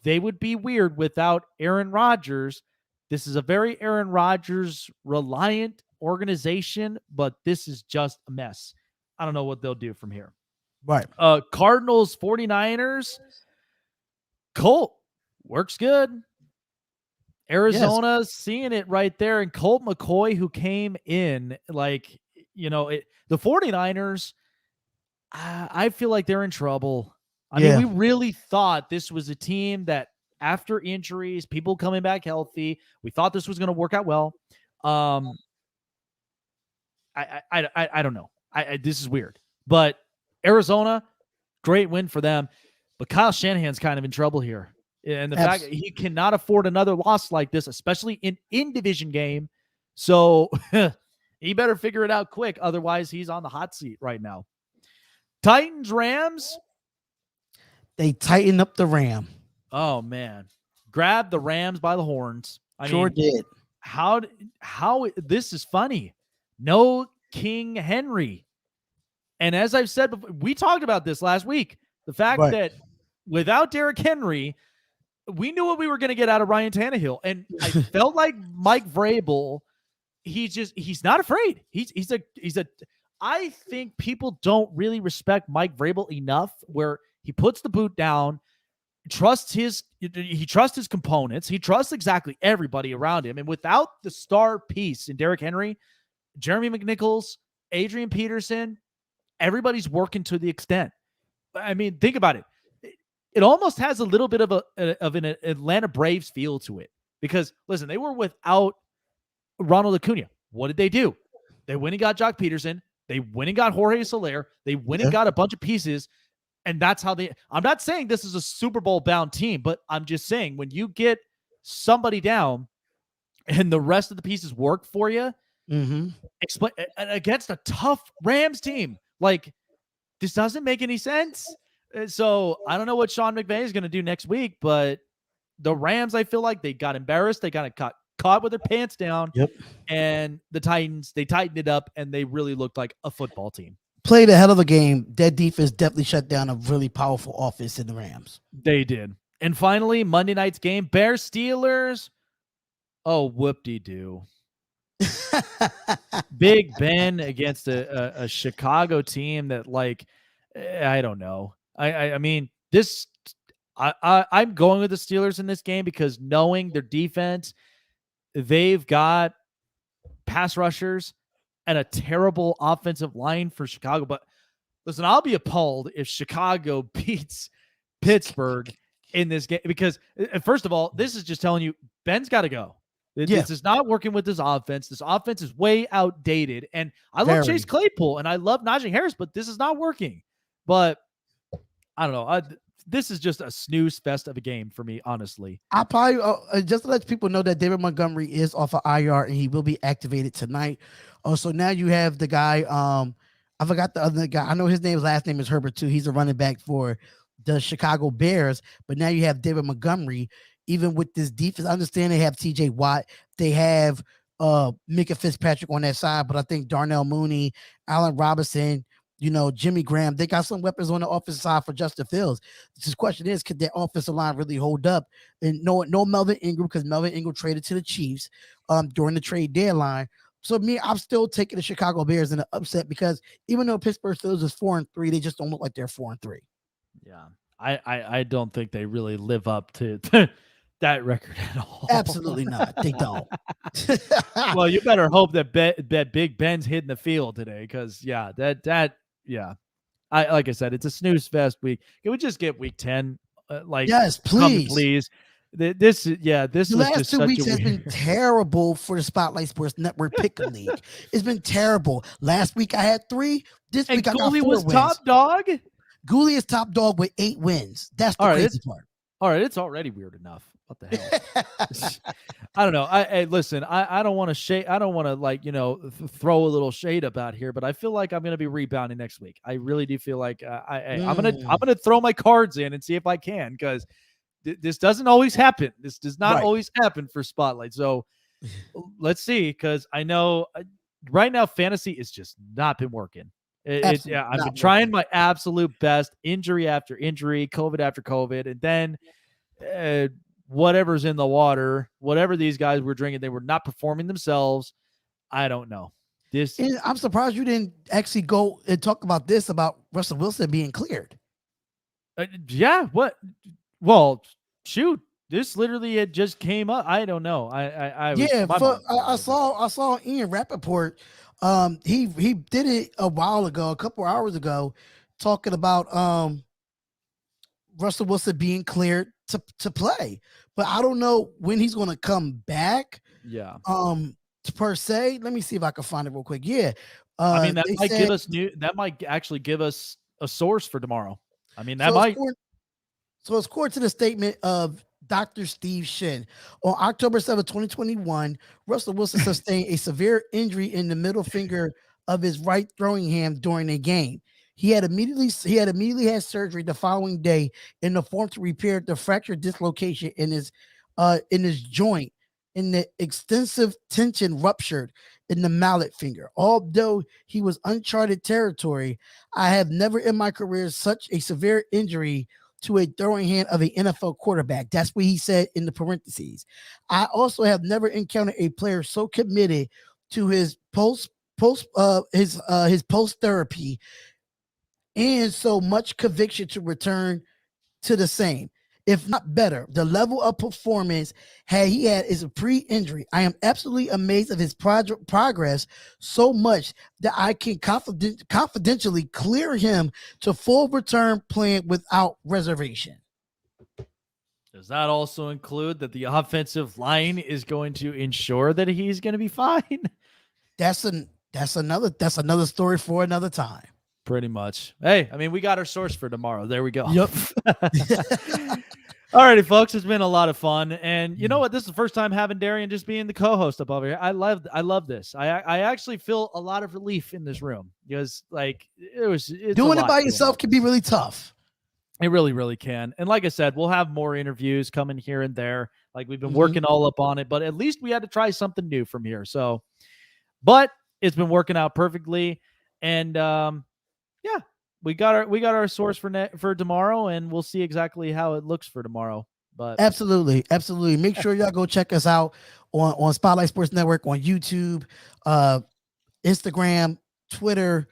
they would be weird without Aaron Rodgers. This is a very Aaron Rodgers reliant organization, but this is just a mess. I don't know what they'll do from here. Right. Cardinals, 49ers. Colt works good. Arizona seeing it right there. And Colt McCoy, who came in, like, you know, the 49ers, I feel like they're in trouble. I mean, we really thought this was a team that after injuries, people coming back healthy, we thought this was going to work out well. I don't know. This is weird. But Arizona, great win for them. But Kyle Shanahan's kind of in trouble here. And the fact that he cannot afford another loss like this, especially in division game. So he better figure it out quick. Otherwise, he's on the hot seat right now. Titans, Rams. They tighten up the Ram. Oh, man. Grab the Rams by the horns. I mean, did. How this is funny. No King Henry. And as I've said before, we talked about this last week. The fact that without Derrick Henry, we knew what we were going to get out of Ryan Tannehill. And I felt like Mike Vrabel, he's not afraid. I think people don't really respect Mike Vrabel enough where he puts the boot down, he trusts his components. He trusts exactly everybody around him. And without the star piece in Derrick Henry, Jeremy McNichols, Adrian Peterson, everybody's working to the extent. I mean, think about it. It almost has a little bit of an Atlanta Braves feel to it because, listen, they were without Ronald Acuna. What did they do? They went and got Jock Peterson. They went and got Jorge Soler. They went and got a bunch of pieces, and that's how I'm not saying this is a Super Bowl bound team, but I'm just saying when you get somebody down and the rest of the pieces work for you, against a tough Rams team, like this doesn't make any sense. So I don't know what Sean McVay is going to do next week, but the Rams, I feel like they got embarrassed. They kind of caught with their pants down. Yep. And the Titans, they tightened it up, and they really looked like a football team. Played a hell of a game. That defense definitely shut down a really powerful offense in the Rams. They did. And finally, Monday night's game, Bears Steelers. Oh, whoop-de-doo. Big Ben against a Chicago team that, like, I don't know. I mean, this I'm going with the Steelers in this game because knowing their defense, they've got pass rushers and a terrible offensive line for Chicago. But listen, I'll be appalled if Chicago beats Pittsburgh in this game because, first of all, this is just telling you Ben's got to go. This is not working with this offense. This offense is way outdated. And I love Chase Claypool and I love Najee Harris, but this is not working. But I don't know. This is just a snooze fest of a game for me, honestly. I probably just to let people know that David Montgomery is off of IR and he will be activated tonight. So now you have the guy. I forgot the other guy. I know his last name is Herbert too. He's a running back for the Chicago Bears. But now you have David Montgomery. Even with this defense, I understand they have TJ Watt. They have Micah Fitzpatrick on that side, but I think Darnell Mooney, Allen Robinson, Jimmy Graham, they got some weapons on the offensive side for Justin Fields. The question is, could their offensive line really hold up? And no Melvin Ingram, because Melvin Ingram traded to the Chiefs during the trade deadline. So I'm still taking the Chicago Bears in the upset because even though Pittsburgh Steelers is 4-3, they just don't look like they're 4-3. Yeah, I don't think they really live up to that record at all. Absolutely not. They don't. Well, you better hope that Big Ben's hitting the field today, because like I said, it's a snooze fest week. Can we just get week 10? Yes, please. Please. This the was last just 2 such weeks a has been terrible for the Spotlight Sports Network Pick'em League. It's been terrible. Last week I had 3. This week I got 4 was wins. top dog. Ghoulie is top dog with 8 wins. That's the crazy part. All right, it's already weird enough. What the hell? I don't know. Listen, I don't want to shade. I don't want to throw a little shade about here, but I feel like I'm going to be rebounding next week. I really do feel like I'm gonna throw my cards in and see if I can, because this doesn't always happen. This does not always happen for Spotlight. So let's see, because I know right now fantasy has just not been working. I've been trying my absolute best, injury after injury, COVID after COVID, and then whatever's in the water, whatever these guys were drinking, they were not performing themselves. I don't know. I'm surprised you didn't actually go and talk about this, about Russell Wilson being cleared. What? Well, shoot. This literally it just came up. I don't know. I saw Ian Rappaport. He did it a while ago, a couple hours ago, talking about Russell Wilson being cleared to play, but I don't know when he's going to come back. Yeah. Per se, let me see if I can find it real quick. Yeah. I mean, that might actually give us a source for tomorrow. I mean, So it's according to the statement of Dr. Steve Shin. On October 7, 2021, Russell Wilson sustained a severe injury in the middle finger of his right throwing hand during a game. He had immediately had surgery the following day in the form to repair the fracture dislocation in his joint, and the extensive tension ruptured in the mallet finger. Although he was uncharted territory, I have never in my career such a severe injury to a throwing hand of an NFL quarterback. That's what he said in the parentheses. I also have never encountered a player so committed to his post therapy and so much conviction to return to the same, if not better. The level of performance he had is a pre-injury. I am absolutely amazed at his progress so much that I can confidentially clear him to full return playing without reservation. Does that also include that the offensive line is going to ensure that he's going to be fine? That's another story for another time. Pretty much. Hey, I mean, we got our source for tomorrow. There we go. Yep. All righty, folks. It's been a lot of fun. And you know what? This is the first time having Darion just being the co-host up over here. I love this. I actually feel a lot of relief in this room, because it's doing it by yourself can be really tough. It really, really can. And like I said, we'll have more interviews coming here and there. Like we've been working all up on it, but at least we had to try something new from here. So, but it's been working out perfectly. And yeah, we got our source for tomorrow, and we'll see exactly how it looks for tomorrow. But absolutely. Make sure y'all go check us out on Spotlight Sports Network on YouTube, Instagram, Twitter,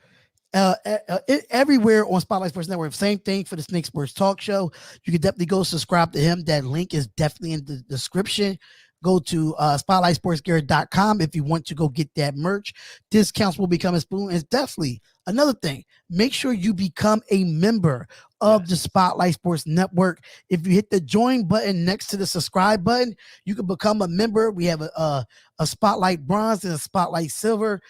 everywhere on Spotlight Sports Network. Same thing for the Snake Sports Talk Show. You can definitely go subscribe to him. That link is definitely in the description. Go to spotlightsportsgear.com if you want to go get that merch. Discounts will be coming soon. It's definitely another thing. Make sure you become a member of the Spotlight Sports Network. If you hit the join button next to the subscribe button, you can become a member. We have a Spotlight Bronze and a Spotlight Silver.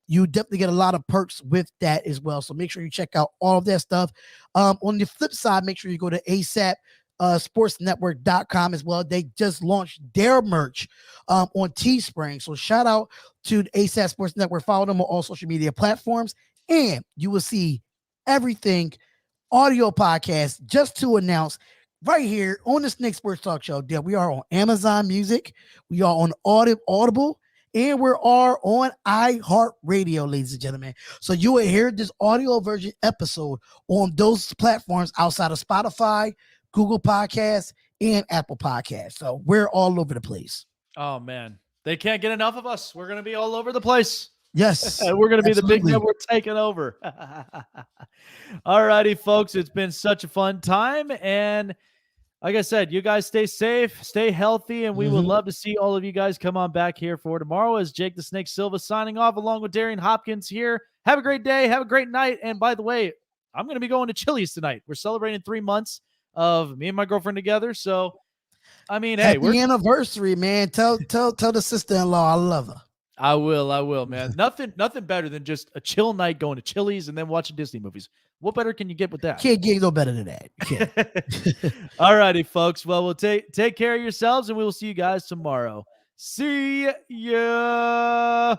You definitely get a lot of perks with that as well. So make sure you check out all of that stuff. On the flip side, make sure you go to ASAP. Sportsnetwork.com as well. They just launched their merch on Teespring. So shout out to the ASAP Sports Network. Follow them on all social media platforms, and you will see everything audio podcast just to announce right here on the Snake Sports Talk Show that we are on Amazon Music, we are on Audible, and we are on iHeartRadio, ladies and gentlemen. So you will hear this audio version episode on those platforms outside of Spotify, Google Podcasts, and Apple Podcasts. So we're all over the place. Oh man, they can't get enough of us. We're gonna be all over the place. Yes, we're gonna be the big absolutely. network taking over. All righty, folks. It's been such a fun time, and like I said, you guys stay safe, stay healthy, and we would love to see all of you guys come on back here for tomorrow. As Jake the Snake Silva signing off, along with Darion Hopkins here. Have a great day. Have a great night. And by the way, I'm gonna be going to Chili's tonight. We're celebrating 3 months of me and my girlfriend together. So, I mean, hey, happy anniversary, man. Tell the sister-in-law I love her. I will, man. Nothing better than just a chill night going to Chili's and then watching Disney movies. What better can you get with that? Can't get no better than that. All righty, folks. Well, we'll take care of yourselves, and we will see you guys tomorrow. See ya.